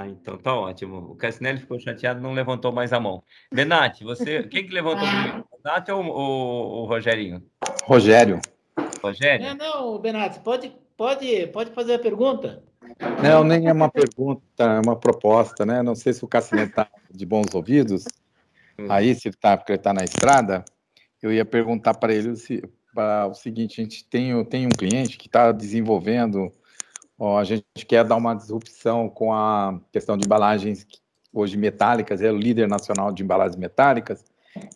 Então tá ótimo. O Cassinelli ficou chateado, não levantou mais a mão. Benatti, quem que levantou primeiro? O Benatti ou o Rogerinho? Rogério. Rogério? Não, Benato, pode fazer a pergunta. Não, nem é uma pergunta, é uma proposta, né? Não sei se o Cassinelli está de bons ouvidos. Aí, se ele está, porque ele está na estrada, eu ia perguntar para ele o seguinte: a gente tem um cliente que está desenvolvendo, a gente quer dar uma disrupção com a questão de embalagens hoje metálicas, é o líder nacional de embalagens metálicas,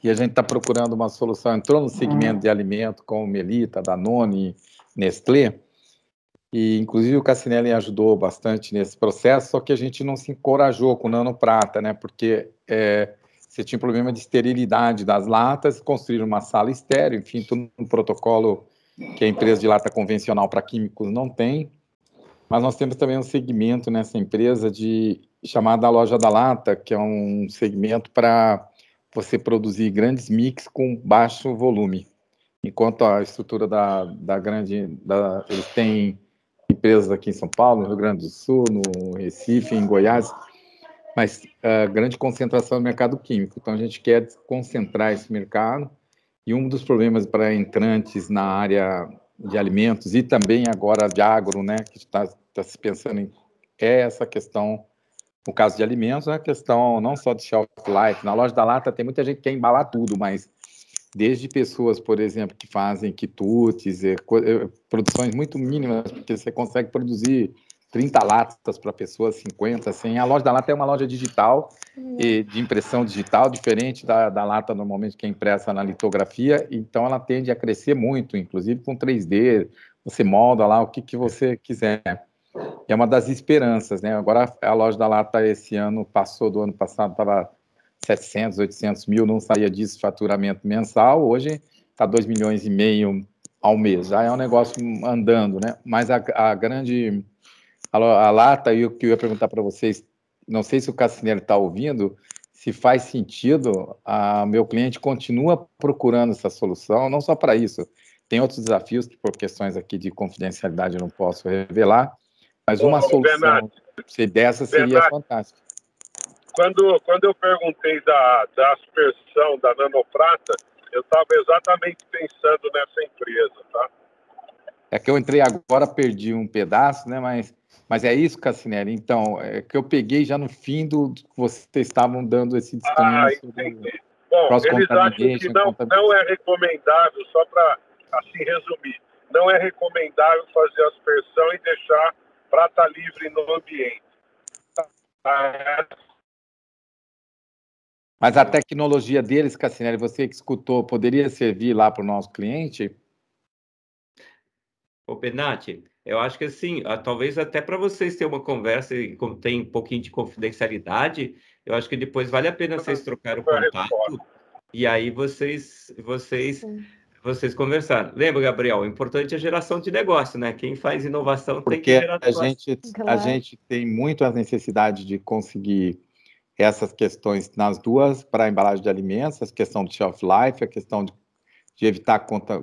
e a gente está procurando uma solução, entrou no segmento de alimento como Melita, Danone, Nestlé, e inclusive o Cassinelli ajudou bastante nesse processo, só que a gente não se encorajou com o Nano Prata, né? Porque você tinha um problema de esterilidade das latas, construir uma sala estéril, enfim, tudo um protocolo que a empresa de lata convencional para químicos não tem. Mas nós temos também um segmento nessa empresa chamada Loja da Lata, que é um segmento para você produzir grandes mix com baixo volume. Enquanto a estrutura eles têm empresas aqui em São Paulo, no Rio Grande do Sul, no Recife, em Goiás, mas grande concentração no mercado químico. Então, a gente quer concentrar esse mercado, e um dos problemas para entrantes na área de alimentos e também agora de agro, né, que está se pensando é essa questão, no caso de alimentos, é a questão não só de shelf life. Na Loja da Lata tem muita gente que quer embalar tudo, mas desde pessoas, por exemplo, que fazem quitutes, produções muito mínimas, porque você consegue produzir 30 latas para pessoas, 50, 100. A Loja da Lata é uma loja digital, de impressão digital, diferente da lata normalmente que é impressa na litografia, então ela tende a crescer muito, inclusive com 3D, você molda lá o que você quiser. É uma das esperanças, né? Agora a Loja da Lata esse ano do ano passado estava 700, 800 mil, não saía disso faturamento mensal, hoje está 2,5 milhões ao mês, já é um negócio andando, né? Mas a lata, e o que eu ia perguntar para vocês, não sei se o Cassinelli está ouvindo, se faz sentido, meu cliente continua procurando essa solução, não só para isso, tem outros desafios que por questões aqui de confidencialidade eu não posso revelar, mas uma solução dessa seria fantástica. Quando eu perguntei da aspersão da Nanoprata, eu estava exatamente pensando nessa empresa, tá? É que eu entrei agora, perdi um pedaço, né? Mas é isso, Cassinelli. Então, é que eu peguei já no fim do que vocês estavam dando esse disclaimer. Entendi. Bom, eles acham que não é recomendável, só para assim resumir, não é recomendável fazer aspersão e deixar prata livre no ambiente. Mas a tecnologia deles, Cassinelli, você que escutou, poderia servir lá para o nosso cliente? Ô, Benatti, eu acho que assim, talvez até para vocês terem uma conversa e como tem um pouquinho de confidencialidade, eu acho que depois vale a pena vocês trocarem o contato e aí vocês conversarem. Lembra, Gabriel, o importante é a geração de negócio, né? Quem faz inovação tem que gerar negócio. A gente tem muito a necessidade de conseguir essas questões nas duas, para a embalagem de alimentos, a questão do shelf life, a questão de evitar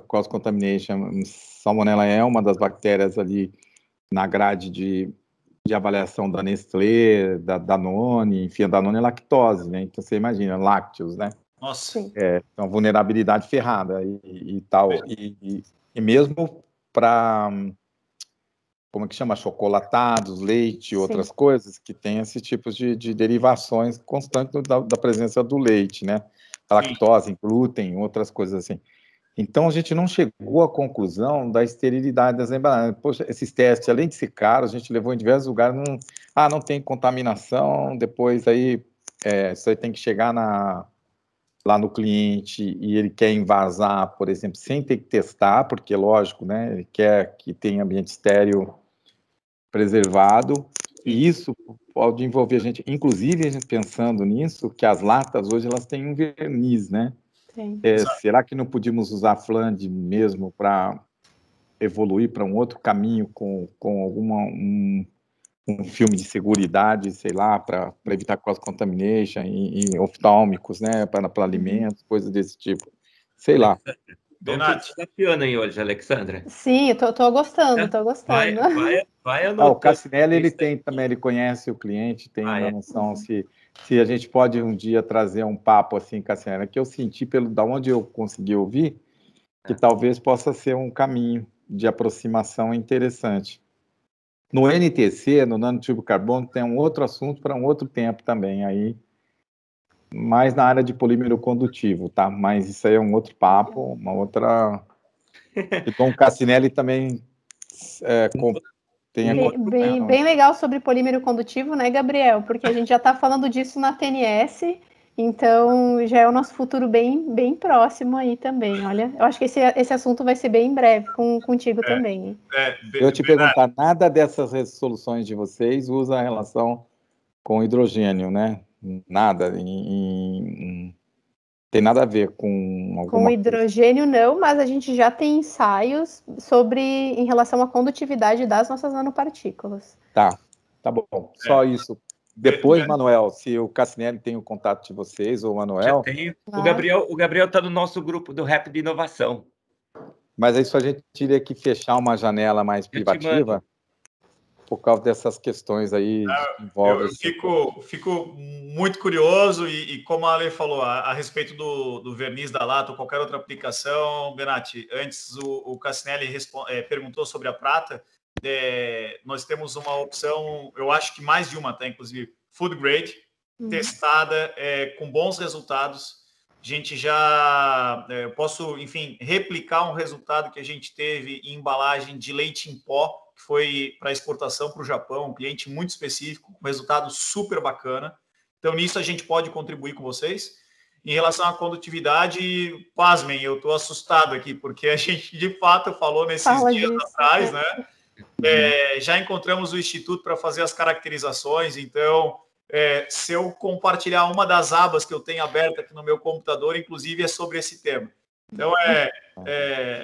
cross-contamination. Salmonella é uma das bactérias ali na grade de avaliação da Nestlé, da Danone, enfim, a Danone é lactose, né? Então, você imagina, lácteos, né? Nossa. Então, vulnerabilidade ferrada e tal. E mesmo para, como é que chama? Chocolatados, leite, outras coisas que tem esses tipos de derivações constantes da presença do leite, né? A lactose, glúten, outras coisas assim. Então, a gente não chegou à conclusão da esterilidade das embalagens. Poxa, esses testes, além de ser caros, a gente levou em diversos lugares, não tem contaminação, depois aí, isso aí tem que chegar lá no cliente e ele quer envasar, por exemplo, sem ter que testar, porque, lógico, né, ele quer que tenha ambiente estéril preservado, e isso pode envolver a gente, inclusive, a gente pensando nisso, que as latas hoje, elas têm um verniz, né? Será que não podíamos usar flange mesmo para evoluir para um outro caminho com um filme de seguridade, sei lá, para evitar cross-contamination em oftálmicos, né, para alimentos, coisas desse tipo. Sei lá. Estou te desafiando aí hoje, Alexandra. Sim, eu tô gostando, tô gostando. Vai anotando. O Cassinelli, ele tem também, ele conhece o cliente, tem uma noção se a gente pode um dia trazer um papo assim, Cassinelli, que eu senti da onde eu consegui ouvir, que talvez possa ser um caminho de aproximação interessante. No NTC, no nanotube carbono, tem um outro assunto para um outro tempo também, aí mais na área de polímero condutivo, tá? Mas isso aí é um outro papo, uma outra... Então, o Cassinelli também tem... Bem legal sobre polímero condutivo, né, Gabriel? Porque a gente já está falando disso na TNS, então já é o nosso futuro bem próximo aí também. Olha, eu acho que esse assunto vai ser bem breve contigo também. Eu te perguntar, nada dessas resoluções de vocês usa a relação com hidrogênio, né? Nada. Tem nada a ver com alguma Com hidrogênio, não, mas a gente já tem ensaios em relação à condutividade das nossas nanopartículas. Tá bom. Só isso. Depois, Manuel, se o Cassinelli tem o contato de vocês, ou o Manuel... Já tenho. O Gabriel está no nosso grupo do Rap de Inovação. Mas isso a gente teria que fechar uma janela mais privativa por causa dessas questões aí que envolvem... Eu fico muito curioso e como a Ale falou, a respeito do verniz da lata ou qualquer outra aplicação, Benatti, antes o Cassinelli perguntou sobre a prata, nós temos uma opção, eu acho que mais de uma, tá, inclusive, food grade, testada, com bons resultados. A gente já... posso, enfim, replicar um resultado que a gente teve em embalagem de leite em pó, que foi para exportação para o Japão, um cliente muito específico, um resultado super bacana. Então, nisso a gente pode contribuir com vocês. Em relação à condutividade, pasmem, eu estou assustado aqui, porque a gente, de fato, falou nesses dias atrás, né? Já encontramos o Instituto para fazer as caracterizações, então... se eu compartilhar uma das abas que eu tenho aberta aqui no meu computador, inclusive é sobre esse tema. Então,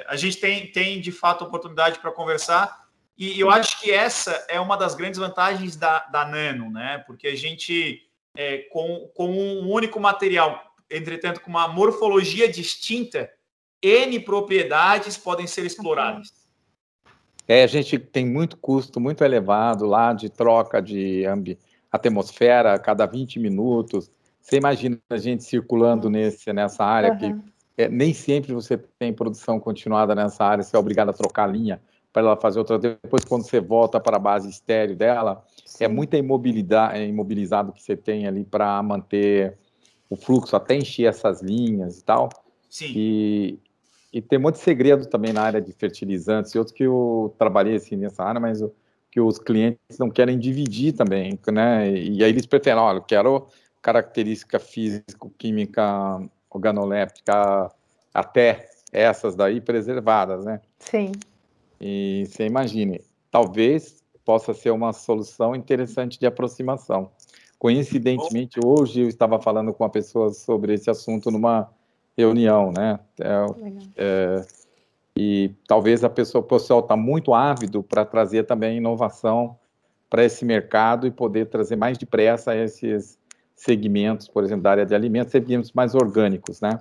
a gente tem de fato oportunidade para conversar e eu acho que essa é uma das grandes vantagens da Nano, né? Porque a gente, com um único material, entretanto, com uma morfologia distinta, N propriedades podem ser exploradas. A gente tem muito custo muito elevado lá de troca de atmosfera a cada 20 minutos. Você imagina a gente circulando nessa área que nem sempre você tem produção continuada nessa área, você é obrigado a trocar a linha para ela fazer outra. Depois, quando você volta para a base estéreo dela, é muita imobilizado que você tem ali para manter o fluxo, até encher essas linhas e tal. Sim. E tem muito segredo também na área de fertilizantes e outros que eu trabalhei assim, nessa área, mas que os clientes não querem dividir também, né? E aí eles preferem, olha, eu quero característica físico-química organoléptica até essas daí preservadas, né? Sim. E você imagine, talvez possa ser uma solução interessante de aproximação. Coincidentemente, hoje eu estava falando com uma pessoa sobre esse assunto numa reunião, né? E talvez o pessoal está muito ávido para trazer também inovação para esse mercado e poder trazer mais depressa esses segmentos, por exemplo, da área de alimentos, segmentos mais orgânicos, né?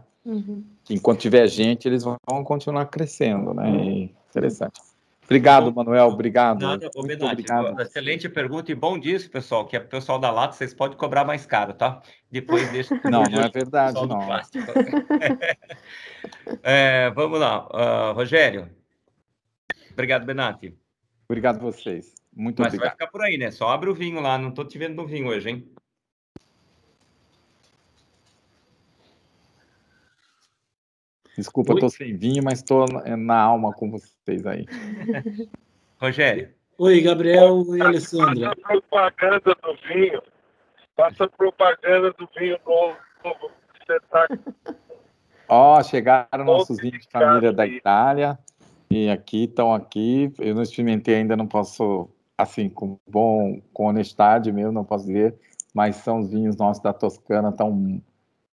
Enquanto tiver gente, eles vão continuar crescendo, né? Interessante. Obrigado, Manuel, obrigado. Nada, muito obrigado. Excelente pergunta e bom disso, pessoal, que é o pessoal da Lata, vocês podem cobrar mais caro, tá? Depois deixa... Não é verdade, não. Vamos lá, Rogério. Obrigado, Benatti. Obrigado a vocês. Muito Mas obrigado. vai ficar por aí, né? Só abre o vinho lá, não estou te vendo no vinho hoje, hein? Desculpa, estou sem vinho, mas estou na alma com vocês aí. Rogério. Oi, Gabriel e Alessandra. Faça propaganda do vinho. Faça propaganda do vinho novo. Você está... Chegaram nossos vinhos de família da Itália. E estão aqui. Eu não experimentei ainda, não posso, assim, com honestidade mesmo, não posso dizer. Mas são os vinhos nossos da Toscana,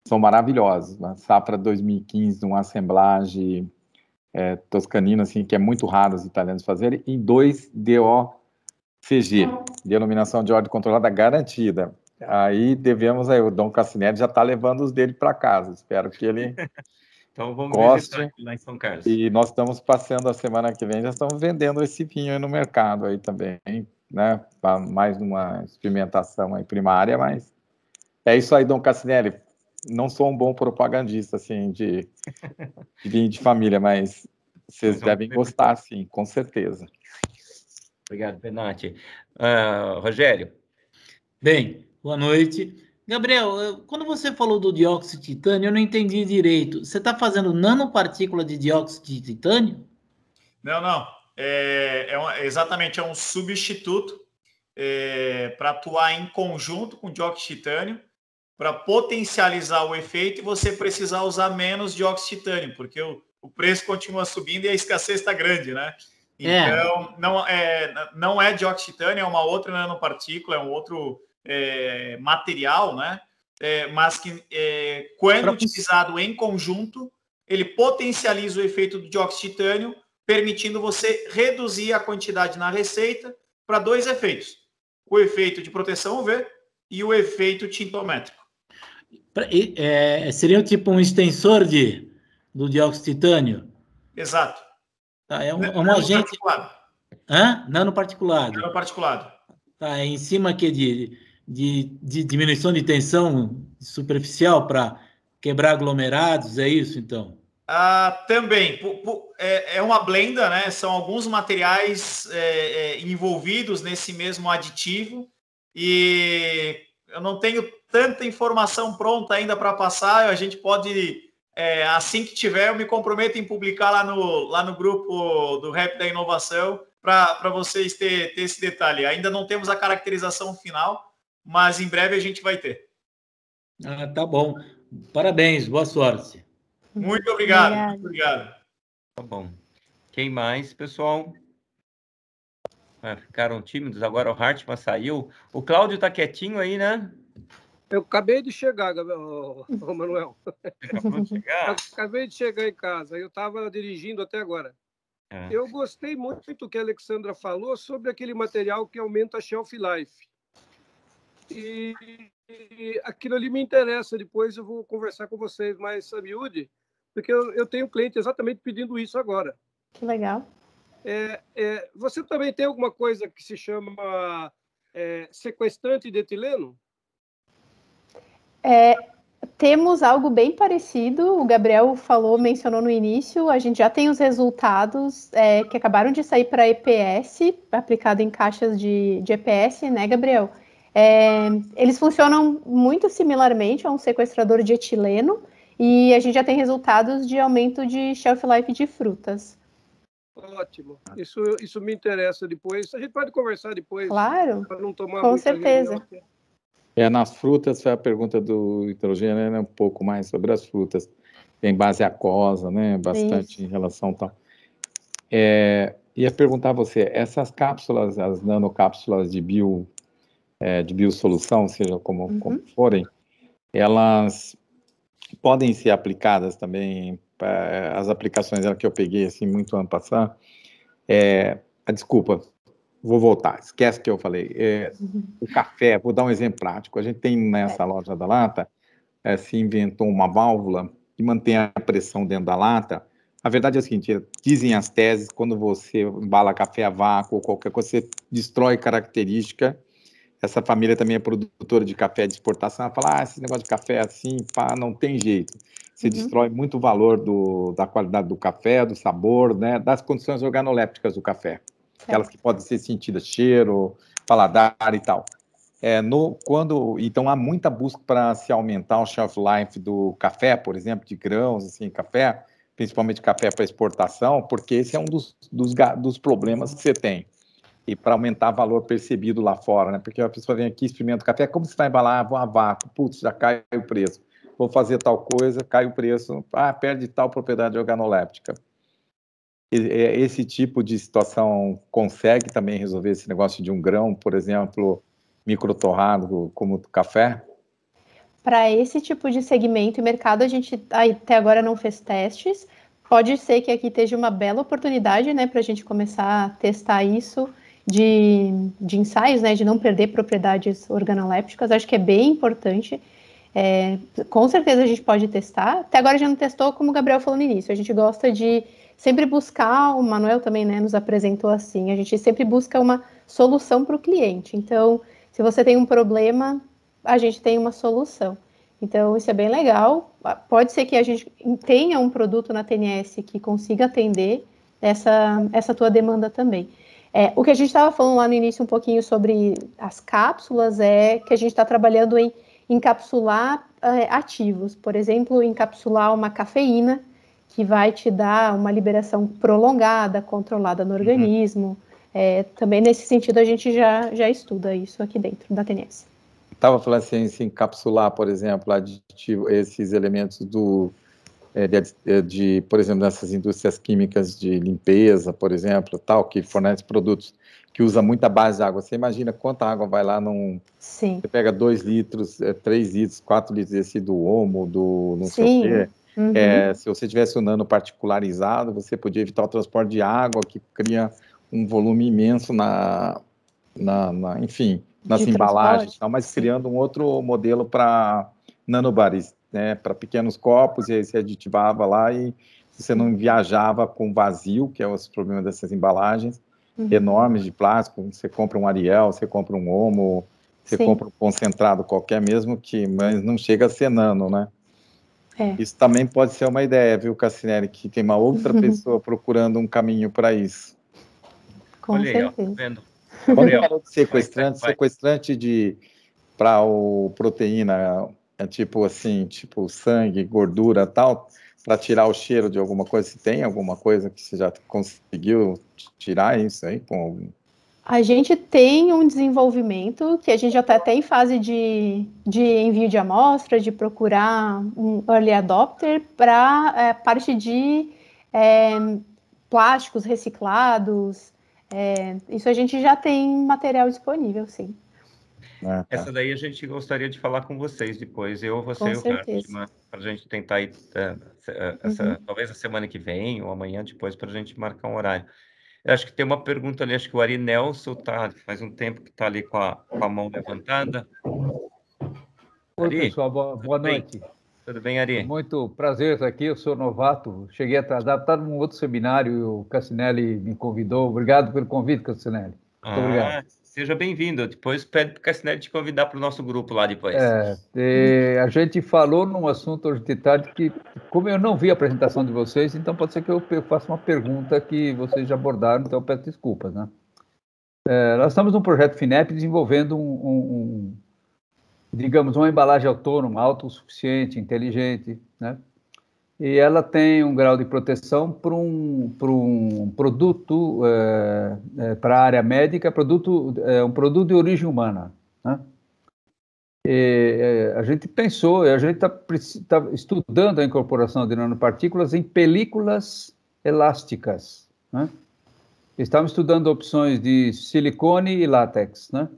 são maravilhosos. A safra 2015, uma assemblagem toscanina, assim, que é muito raro os italianos fazerem, em 2 DO CG, denominação de ordem controlada garantida. Aí o Dom Cassinelli já está levando os dele para casa. Espero que ele Então vamos goste. visitar aqui lá em São Carlos. E nós estamos passando a semana que vem, já estamos vendendo esse vinho aí no mercado aí também, né? Para mais uma experimentação aí primária, mas é isso aí, Dom Cassinelli. Não sou um bom propagandista assim de vinho de família, mas vocês devem gostar, sim, com certeza. Obrigado, Benatti. Rogério. Bem, boa noite. Gabriel, quando você falou do dióxido de titânio, eu não entendi direito. Você está fazendo nanopartícula de dióxido de titânio? Não. Exatamente, é um substituto para atuar em conjunto com dióxido de titânio, para potencializar o efeito e você precisar usar menos dióxido de titânio, porque o preço continua subindo e a escassez está grande, né? Então, não é dióxido de titânio, é uma outra nanopartícula, é um outro material, né? Mas que, quando utilizado em conjunto, ele potencializa o efeito do dióxido de titânio, permitindo você reduzir a quantidade na receita para 2 efeitos. O efeito de proteção UV e o efeito tintométrico. Seria tipo um extensor do dióxido de titânio? Exato. Tá, é um agente... Nanoparticulado. Nanoparticulado. Tá, é em cima aqui de diminuição de tensão superficial para quebrar aglomerados, é isso, então? Também. É uma blenda, né? São alguns materiais envolvidos nesse mesmo aditivo e eu não tenho tanta informação pronta ainda para passar. A gente pode... assim que tiver, eu me comprometo em publicar lá no grupo do Rap da Inovação para vocês ter esse detalhe. Ainda não temos a caracterização final, mas em breve a gente vai ter. Tá bom. Parabéns, boa sorte. Muito obrigado. Muito obrigado. Tá bom. Quem mais, pessoal? Ficaram tímidos. Agora o Hartmann saiu. O Cláudio tá quietinho aí, né? Eu acabei de chegar, Manuel. Acabou de chegar? Acabei de chegar em casa. Eu estava dirigindo até agora. Eu gostei muito do que a Alexandra falou sobre aquele material que aumenta a shelf life. E aquilo ali me interessa. Depois eu vou conversar com vocês mais a miúde, porque eu tenho cliente exatamente pedindo isso agora. Que legal. Você também tem alguma coisa que se chama sequestrante de etileno? Temos algo bem parecido, o Gabriel mencionou no início, a gente já tem os resultados que acabaram de sair para EPS, aplicado em caixas de EPS, né, Gabriel? Eles funcionam muito similarmente a um sequestrador de etileno e a gente já tem resultados de aumento de shelf life de frutas. Ótimo, isso me interessa depois. A gente pode conversar depois. Claro, para não tomar com certeza. Nas frutas, foi a pergunta do hidrogênio, né? Um pouco mais sobre as frutas. Tem base aquosa, né? Bastante isso. Em relação a tal. Ia perguntar a você, essas cápsulas, as nanocápsulas de biosolução, seja como forem, elas podem ser aplicadas também, as aplicações que eu peguei, assim, muito ano passado. Desculpa. Vou voltar, esquece que eu falei. O café, vou dar um exemplo prático. A gente tem nessa loja da lata, se inventou uma válvula que mantém a pressão dentro da lata. A verdade é a seguinte, dizem as teses, quando você embala café a vácuo ou qualquer coisa, você destrói característica. Essa família também é produtora de café de exportação. Ela fala, esse negócio de café assim, não tem jeito. Você destrói muito o valor da qualidade do café, do sabor, né, das condições organolépticas do café. Aquelas que podem ser sentidas, cheiro, paladar e tal. Então, há muita busca para se aumentar o shelf life do café, por exemplo, de grãos, assim, café, principalmente café para exportação, porque esse é um dos problemas que você tem. E para aumentar o valor percebido lá fora, né? Porque a pessoa vem aqui, experimenta o café, como você vai embalar? Vou a vácuo, putz, já cai o preço. Vou fazer tal coisa, cai o preço, perde tal propriedade organoléptica. Esse tipo de situação consegue também resolver esse negócio de um grão, por exemplo, microtorrado, como o café? Para esse tipo de segmento e mercado, a gente até agora não fez testes. Pode ser que aqui esteja uma bela oportunidade, né, para a gente começar a testar isso de ensaios, né, de não perder propriedades organolépticas, acho que é bem importante. Com certeza a gente pode testar. Até agora a gente não testou, como o Gabriel falou no início. A gente gosta de sempre buscar, o Manuel também, né, nos apresentou assim, a gente sempre busca uma solução para o cliente. Então, se você tem um problema, a gente tem uma solução. Então, isso é bem legal. Pode ser que a gente tenha um produto na TNS que consiga atender essa tua demanda também. O que a gente estava falando lá no início um pouquinho sobre as cápsulas é que a gente está trabalhando em encapsular ativos. Por exemplo, encapsular uma cafeína que vai te dar uma liberação prolongada, controlada no organismo. Também nesse sentido a gente já estuda isso aqui dentro da TNS. Estava falando assim, se encapsular, por exemplo, esses elementos por exemplo, nessas indústrias químicas de limpeza, por exemplo, tal, que fornece produtos que usa muita base de água. Você imagina quanta água vai lá Sim. Você pega 2 litros, 3 litros, 4 litros desse do Omo, do não sei o quê. Se você tivesse um nano particularizado, você podia evitar o transporte de água, que cria um volume imenso enfim, nas embalagens, tal, mas criando um outro modelo para nanobares, né, para pequenos copos, e aí você aditivava lá e você não viajava com vazio, que é os problemas dessas embalagens enormes de plástico. Você compra um Ariel, você compra um Omo, você compra um concentrado qualquer mesmo, mas não chega a ser nano, né? Isso também pode ser uma ideia, viu, Cassinelli, que tem uma outra pessoa procurando um caminho para isso. Com certeza. Aí, ó, tá vendo? Quando falou de sequestrante para proteína, tipo assim, tipo sangue, gordura, tal, para tirar o cheiro de alguma coisa, se tem alguma coisa que você já conseguiu tirar isso aí com algum... A gente tem um desenvolvimento que a gente já está até em fase de envio de amostra, de procurar um early adopter para parte de plásticos reciclados. Isso a gente já tem material disponível, sim. Essa daí a gente gostaria de falar com vocês depois, você e o Fátima, para a gente tentar ir, talvez a semana que vem ou amanhã depois, para a gente marcar um horário. Eu acho que tem uma pergunta ali, acho que o Ari Nelson faz um tempo que está ali com a mão levantada. Oi, Ari, pessoal, boa noite. Tudo bem, Ari? Muito prazer estar aqui, eu sou novato, cheguei atrasado, estava num outro seminário e o Cassinelli me convidou. Obrigado pelo convite, Cassinelli. Muito obrigado. Seja bem-vindo. Depois pede para o Cassinelli te convidar para o nosso grupo lá depois. A gente falou num assunto hoje de tarde que, como eu não vi a apresentação de vocês, então pode ser que eu faça uma pergunta que vocês já abordaram, então eu peço desculpas, né? Nós estamos num projeto FINEP desenvolvendo digamos, uma embalagem autônoma, autossuficiente, inteligente, né? E ela tem um grau de proteção para um produto, para a área médica, um produto de origem humana, né? A gente pensou, a gente está estudando a incorporação de nanopartículas em películas elásticas, né? Estamos estudando opções de silicone e látex, né?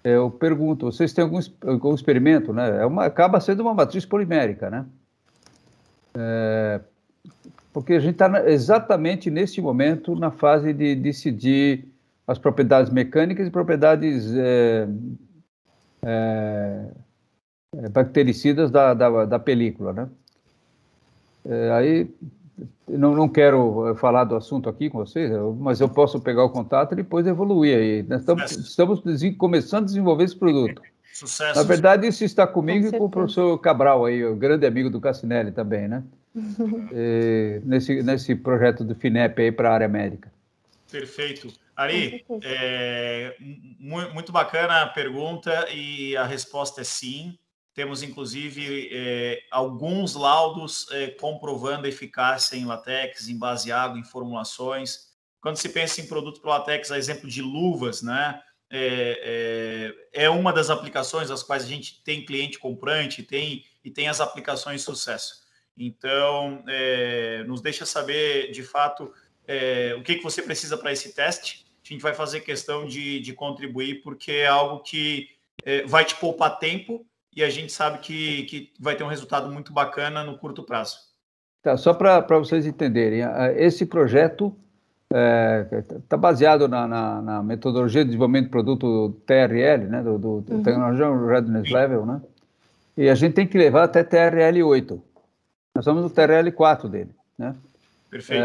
Eu pergunto, vocês têm algum experimento, né? Acaba sendo uma matriz polimérica, né? Porque a gente está exatamente nesse momento na fase de decidir as propriedades mecânicas e propriedades bactericidas da película, né? Aí não quero falar do assunto aqui com vocês, mas eu posso pegar o contato e depois evoluir aí. Nós estamos começando a desenvolver esse produto. Sucesso. Na verdade, isso está comigo e com o professor Cabral, aí, o grande amigo do Cassinelli também, né? Nesse projeto do FINEP aí para a área médica. Perfeito. Ari, muito bacana a pergunta e a resposta é sim. Temos, inclusive, alguns laudos comprovando a eficácia em látex, em baseado, em formulações. Quando se pensa em produto para látex, a exemplo de luvas, né? É uma das aplicações das quais a gente tem cliente comprante e tem as aplicações de sucesso. Então, nos deixa saber, de fato, o que você precisa para esse teste. A gente vai fazer questão de contribuir, porque é algo que vai te poupar tempo e a gente sabe que vai ter um resultado muito bacana no curto prazo. Tá, só para vocês entenderem, esse projeto está baseado na metodologia de desenvolvimento de produto TRL, né, do Technology Readiness Level, né? E a gente tem que levar até TRL 8. Nós estamos no TRL 4 dele, né? Perfeito.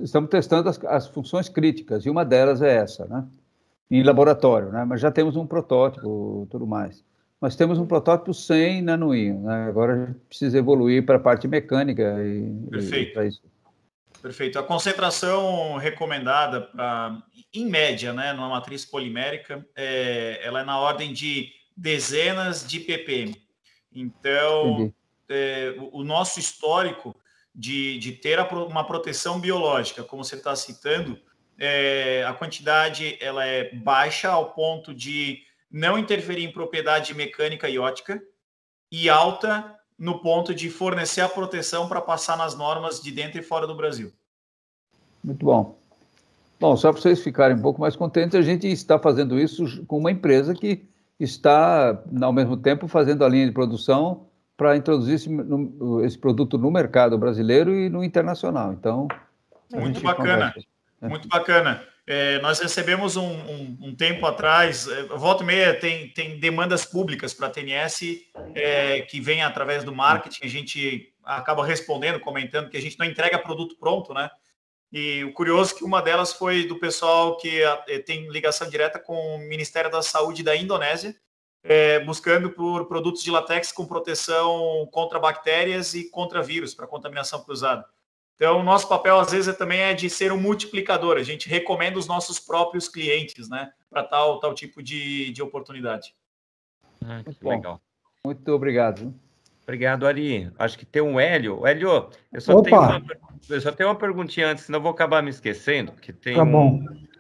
Estamos testando as funções críticas, e uma delas é essa, né? Em laboratório, né? Mas já temos um protótipo, tudo mais. Mas temos um protótipo sem nanoinho, né? Agora a gente precisa evoluir para a parte mecânica e para isso. Perfeito. A concentração recomendada em média, né, numa matriz polimérica, ela é na ordem de dezenas de ppm. Então, o nosso histórico de ter uma proteção biológica, como você está citando, a quantidade ela é baixa ao ponto de não interferir em propriedade mecânica e óptica, e alta no ponto de fornecer a proteção para passar nas normas de dentro e fora do Brasil. Muito bom. Bom, só para vocês ficarem um pouco mais contentes, a gente está fazendo isso com uma empresa que está, ao mesmo tempo, fazendo a linha de produção para introduzir esse produto no mercado brasileiro e no internacional. Então, muito bacana. Muito bacana. Nós recebemos um tempo atrás, volta e meia tem demandas públicas para a TNS que vem através do marketing, a gente acaba respondendo, comentando que a gente não entrega produto pronto, né? E o curioso é que uma delas foi do pessoal que tem ligação direta com o Ministério da Saúde da Indonésia, buscando por produtos de látex com proteção contra bactérias e contra vírus, para contaminação cruzada. Então, o nosso papel, às vezes, também é de ser um multiplicador. A gente recomenda os nossos próprios clientes, né, para tal tipo de oportunidade. Que legal. Muito obrigado. Obrigado, Ari. Acho que tem um Hélio. Hélio, eu só tenho uma perguntinha antes, senão eu vou acabar me esquecendo, porque tem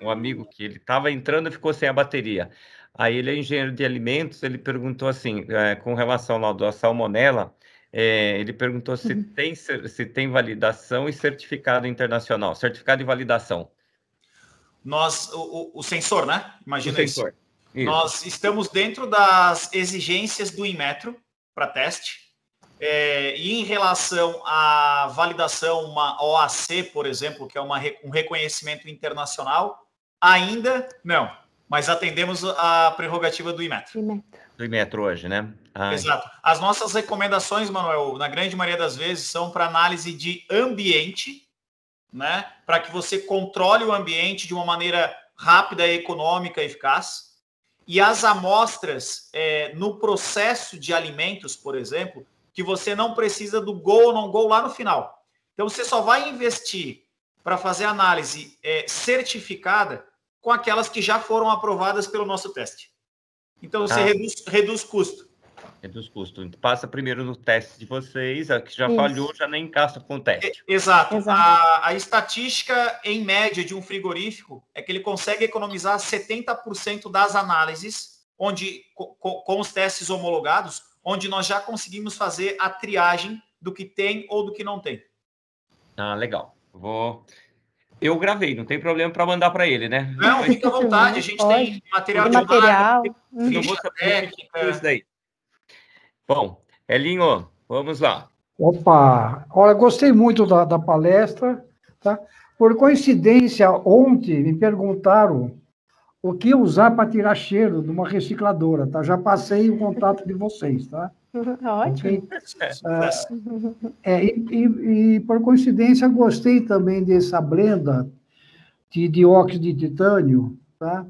um amigo que ele estava entrando e ficou sem a bateria. Aí ele é engenheiro de alimentos, ele perguntou assim, com relação lá da salmonela, ele perguntou se tem validação e certificado internacional, certificado de validação. O sensor, né? Imagina isso. Isso. Nós estamos dentro das exigências do Inmetro para teste. E em relação à validação, uma OAC, por exemplo, que é um reconhecimento internacional, ainda não. Mas atendemos a prerrogativa do Inmetro. Do Inmetro hoje, né? Exato. As nossas recomendações, Manuel, na grande maioria das vezes, são para análise de ambiente, né? Para que você controle o ambiente de uma maneira rápida, econômica e eficaz. E as amostras no processo de alimentos, por exemplo, que você não precisa do go ou não go lá no final. Então, você só vai investir para fazer análise certificada com aquelas que já foram aprovadas pelo nosso teste. Então, você reduz custo. Reduz custo. Passa primeiro no teste de vocês, a que já falhou, já nem encaixa com o teste. Exato. A estatística, em média, de um frigorífico é que ele consegue economizar 70% das análises, com os testes homologados, onde nós já conseguimos fazer a triagem do que tem ou do que não tem. Legal. Eu gravei, não tem problema para mandar para ele, né? Não, fica à vontade, a gente tem material de não vou saber isso daí. Bom, Elinho, vamos lá. Opa! Olha, gostei muito da palestra, tá? Por coincidência, ontem me perguntaram o que usar para tirar cheiro de uma recicladora, tá? Já passei o contato de vocês, tá? Ótimo. E por coincidência, gostei também dessa blenda de dióxido de titânio, tá?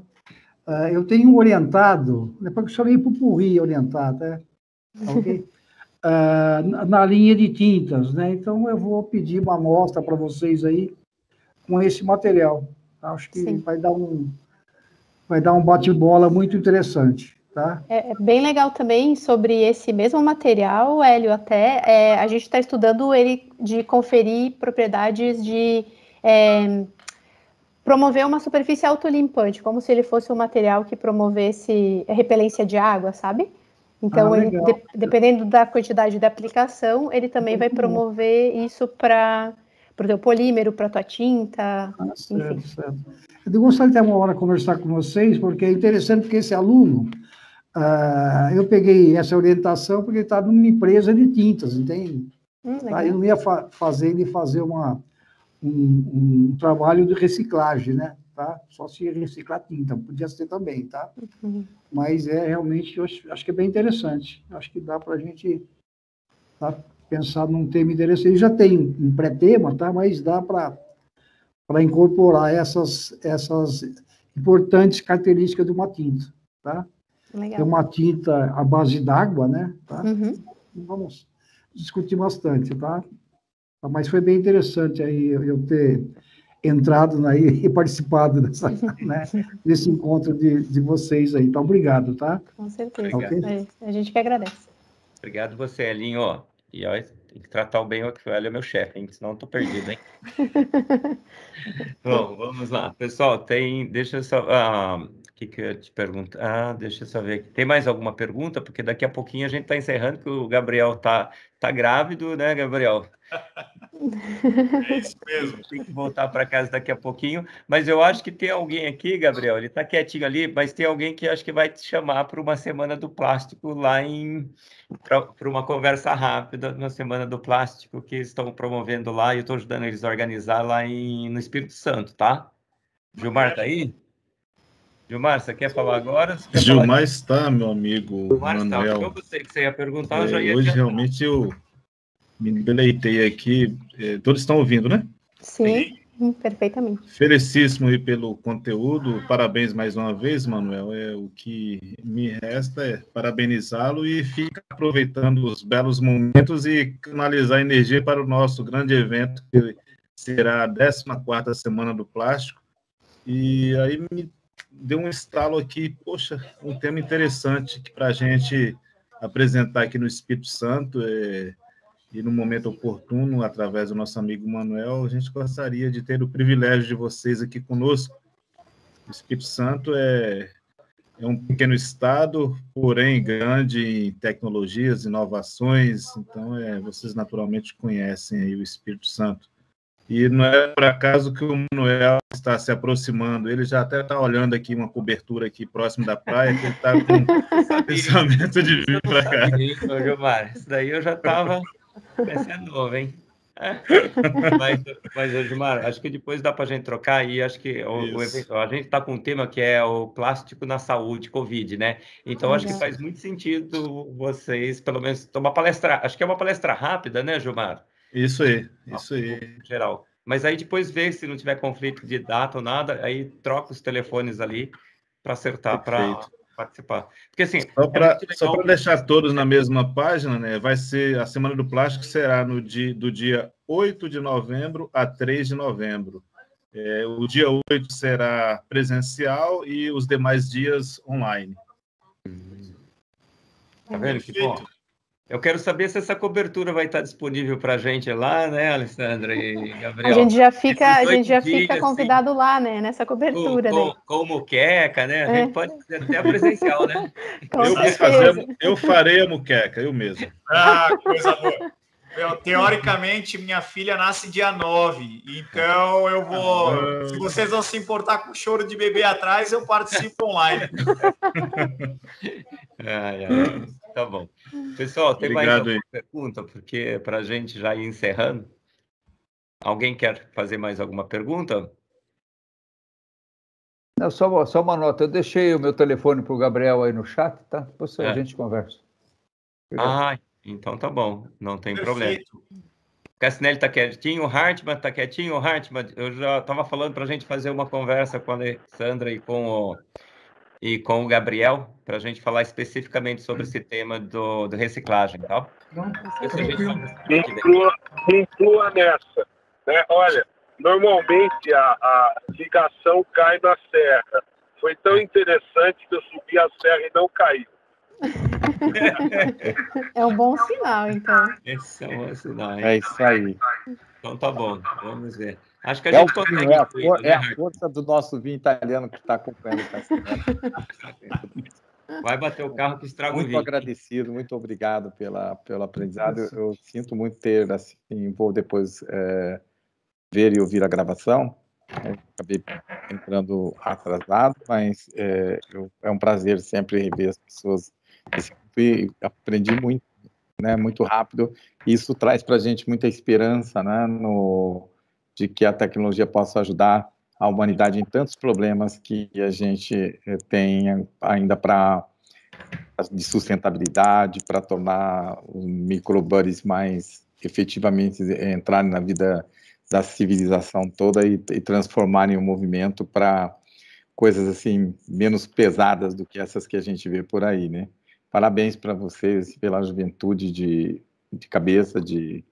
Eu tenho um orientado, depois que eu chamei pupurri orientado, né? Okay? Na linha de tintas, né? Então, eu vou pedir uma amostra para vocês aí com esse material. Tá? Acho que vai dar um bate-bola muito interessante. Tá? É bem legal também sobre esse mesmo material, Hélio, até a gente está estudando ele de conferir propriedades de promover uma superfície autolimpante, como se ele fosse um material que promovesse repelência de água, sabe? Então, dependendo da quantidade da aplicação, ele também vai promover isso para o teu polímero, para a tua tinta, enfim. Certo. Eu gostaria de ter uma hora conversar com vocês, porque é interessante que esse aluno, eu peguei essa orientação porque ele está numa empresa de tintas, entende? Eu não ia fazer uma um trabalho de reciclagem, né? Tá? Só se reciclar tinta, podia ser também, tá? Mas realmente, eu acho que é bem interessante. Acho que dá para a gente pensar num tema interessante. Ele já tem um pré-tema, tá? Mas dá para incorporar essas importantes características de uma tinta, tá? Legal. É uma tinta à base d'água, né? Tá? Vamos discutir bastante, tá? Mas foi bem interessante aí eu ter entrado aí e participado desse encontro de vocês aí. Então, obrigado, tá? Com certeza. Okay? A gente que agradece. Obrigado você, Elinho. E ó, tem que tratar bem o Hélio, é meu chefe, hein? Senão eu tô perdido, hein? Bom, vamos lá. Pessoal, deixa eu só... o que eu ia te perguntar? Deixa eu só ver aqui. Tem mais alguma pergunta? Porque daqui a pouquinho a gente está encerrando, que o Gabriel tá grávido, né, Gabriel? É isso mesmo. Tem que voltar para casa daqui a pouquinho. Mas eu acho que tem alguém aqui, Gabriel, ele está quietinho ali, mas tem alguém que acho que vai te chamar para uma Semana do Plástico lá para uma conversa rápida na Semana do Plástico que estão promovendo lá e eu estou ajudando eles a organizar lá no Espírito Santo, tá? Gilmar tá aí? Gilmar, você quer falar agora? Gilmar está, meu amigo Gilmar Manuel. Está. Eu sei que você ia perguntar, eu já ia hoje realmente eu me deleitei aqui. Todos estão ouvindo, né? Sim, perfeitamente. Felicíssimo aí pelo conteúdo. Parabéns mais uma vez, Manuel. O que me resta é parabenizá-lo e ficar aproveitando os belos momentos e canalizar energia para o nosso grande evento, que será a 14ª Semana do Plástico. E aí me deu um estalo aqui, poxa, um tema interessante para a gente apresentar aqui no Espírito Santo, e no momento oportuno, através do nosso amigo Manuel, a gente gostaria de ter o privilégio de vocês aqui conosco. O Espírito Santo é um pequeno estado, porém grande em tecnologias, inovações, então vocês naturalmente conhecem aí o Espírito Santo. E não é por acaso que o Manuel está se aproximando, ele já até está olhando aqui uma cobertura aqui próximo da praia, que ele está com pensamento de vir para cá. Gilmar, isso daí eu já estava pensando novo, hein? Mas, Gilmar, acho que depois dá para a gente trocar e acho que a gente está com um tema que é o plástico na saúde, Covid, né? Então, acho que faz muito sentido vocês, pelo menos, tomar palestra. Acho que é uma palestra rápida, né, Gilmar? Isso aí. Em geral. Mas aí depois vê se não tiver conflito de data ou nada, aí troca os telefones ali para acertar, para participar. Porque assim, só para deixar todos na mesma página, né? Vai ser a Semana do Plástico será do dia 8 de novembro a 3 de novembro. O dia 8 será presencial e os demais dias online. Tá vendo que bom? Eu quero saber se essa cobertura vai estar disponível para a gente lá, né, Alessandra e Gabriel? A gente já fica convidado assim, lá, né, nessa cobertura. Com muqueca, né? A gente pode fazer até a presencial, né? Eu farei a muqueca, eu mesmo. Coisa boa. Teoricamente, minha filha nasce dia 9, então eu vou... Se vocês não se importar com o choro de bebê atrás, eu participo online. Tá bom. Pessoal, tem mais alguma pergunta? Porque para a gente já ir encerrando. Alguém quer fazer mais alguma pergunta? Não, só uma nota. Eu deixei o meu telefone para o Gabriel aí no chat, tá? Depois a gente conversa. Obrigado. Então tá bom. Não tem problema. O Cassinelli está quietinho, o Hartmann está quietinho. O Hartmann, eu já estava falando para a gente fazer uma conversa com a Alessandra e com o Gabriel, para a gente falar especificamente sobre esse tema do reciclagem, tá? Inclua nessa. Né? Olha, normalmente a ligação cai na serra. Foi tão interessante que eu subi a serra e não caiu. É um bom sinal, então. Esse é um bom sinal, hein? É isso aí. Então tá bom, vamos ver. Acho que a gente consegue. A força do nosso vinho italiano que está acompanhando. Vai bater o carro que estraga o vinho. Muito agradecido, muito obrigado pelo aprendizado. Eu sinto muito ter, assim, vou depois ver e ouvir a gravação. Acabei entrando atrasado, mas é um prazer sempre rever as pessoas. Aprendi muito, né, muito rápido. Isso traz para a gente muita esperança, né, de que a tecnologia possa ajudar a humanidade em tantos problemas que a gente tem ainda de sustentabilidade, para tornar os microbuddies mais efetivamente entrarem na vida da civilização toda e transformarem o movimento para coisas assim menos pesadas do que essas que a gente vê por aí, né? Parabéns para vocês pela juventude de cabeça, de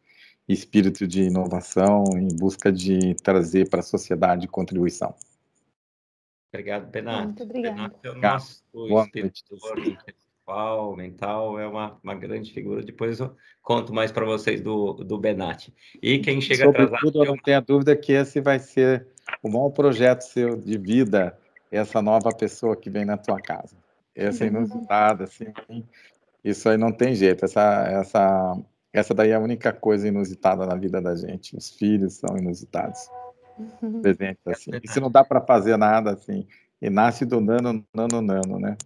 espírito de inovação em busca de trazer para a sociedade contribuição. Obrigado, Benato. Muito obrigada. Benato é o nosso espírito intelectual, mental, é uma grande figura. Depois eu conto mais para vocês do Benatti. E quem chega atrasado... Sobretudo, eu não tenho dúvida que esse vai ser o maior projeto seu de vida, essa nova pessoa que vem na tua casa. Essa inusitada, assim, isso aí não tem jeito. Essa daí é a única coisa inusitada na vida da gente. Os filhos são inusitados. Presentes, assim. E se não dá para fazer nada, assim, e nasce do nano, né?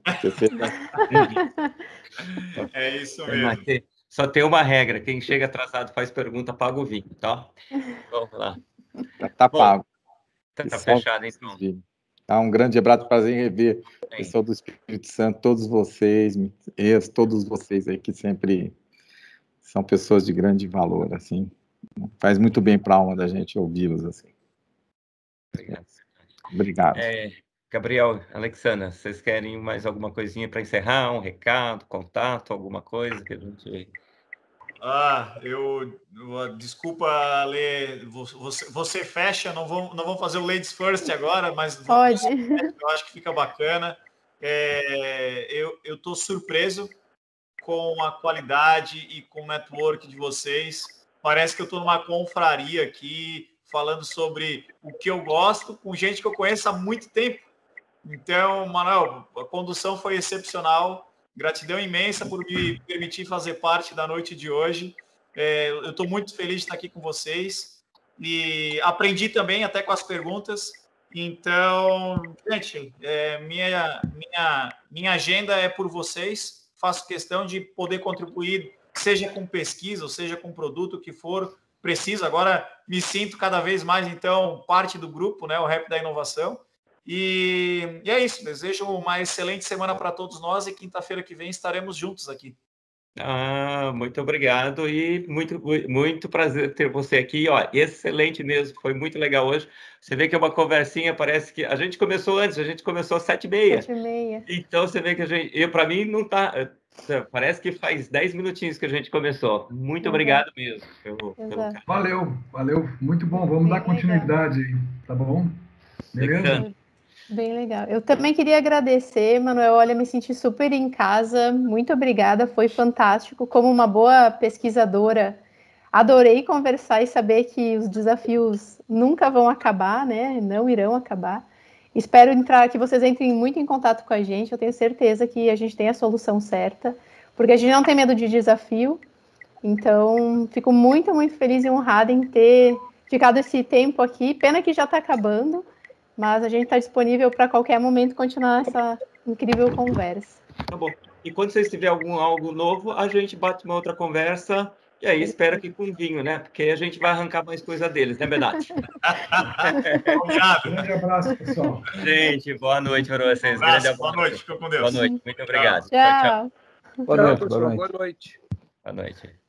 É isso mesmo. Só tem uma regra: quem chega atrasado faz pergunta, paga o vinho, tá? Vamos lá. Já tá pago. Tá fechado, então. Um grande abraço, prazer em rever o pessoal do Espírito Santo, todos vocês aí que sempre são pessoas de grande valor, assim. Faz muito bem para a alma da gente ouvi-los, assim. Obrigado. Gabriel, Alexandra, vocês querem mais alguma coisinha para encerrar? Um recado, contato, alguma coisa que a gente... Desculpa, Lê, você fecha, não vamos fazer o Ladies First agora, mas pode. Eu acho que fica bacana. Eu estou surpreso com a qualidade e com o network de vocês. Parece que eu estou numa confraria aqui, falando sobre o que eu gosto, com gente que eu conheço há muito tempo. Então, Manuel, a condução foi excepcional. Gratidão imensa por me permitir fazer parte da noite de hoje. Eu estou muito feliz de estar aqui com vocês e aprendi também até com as perguntas. Então, gente, minha agenda é por vocês. Faço questão de poder contribuir, seja com pesquisa ou seja com produto que for preciso. Agora me sinto cada vez mais, então, parte do grupo, né, o Rap da Inovação. E é isso, desejo uma excelente semana para todos nós e quinta-feira que vem estaremos juntos aqui. Muito obrigado e muito prazer ter você aqui. Excelente mesmo, foi muito legal hoje. Você vê que é uma conversinha, parece que a gente começou antes, a gente começou às 7h30. 7h30. Então você vê que a gente, para mim não tá, parece que faz 10 minutinhos que a gente começou. Muito obrigado mesmo. Valeu, muito bom, vamos dar continuidade aí, tá bom? Beleza? Bem legal. Eu também queria agradecer, Manuel. Olha, me senti super em casa. Muito obrigada, foi fantástico. Como uma boa pesquisadora, adorei conversar e saber que os desafios nunca vão acabar, né? Não irão acabar. Espero que vocês entrem muito em contato com a gente. Eu tenho certeza que a gente tem a solução certa, porque a gente não tem medo de desafio. Então, fico muito, muito feliz e honrada em ter ficado esse tempo aqui. Pena que já está acabando. Mas a gente está disponível para qualquer momento continuar essa incrível conversa. Tá bom. E quando vocês tiverem algo novo, a gente bate uma outra conversa. E aí, espero que com vinho, né? Porque a gente vai arrancar mais coisa deles, né, Benatti? Obrigado. Grande abraço, pessoal. Gente, boa noite para vocês. Grande abraço. Boa noite, fica com Deus. Boa noite, muito obrigado. Tchau. Boa noite. Boa noite. Boa noite.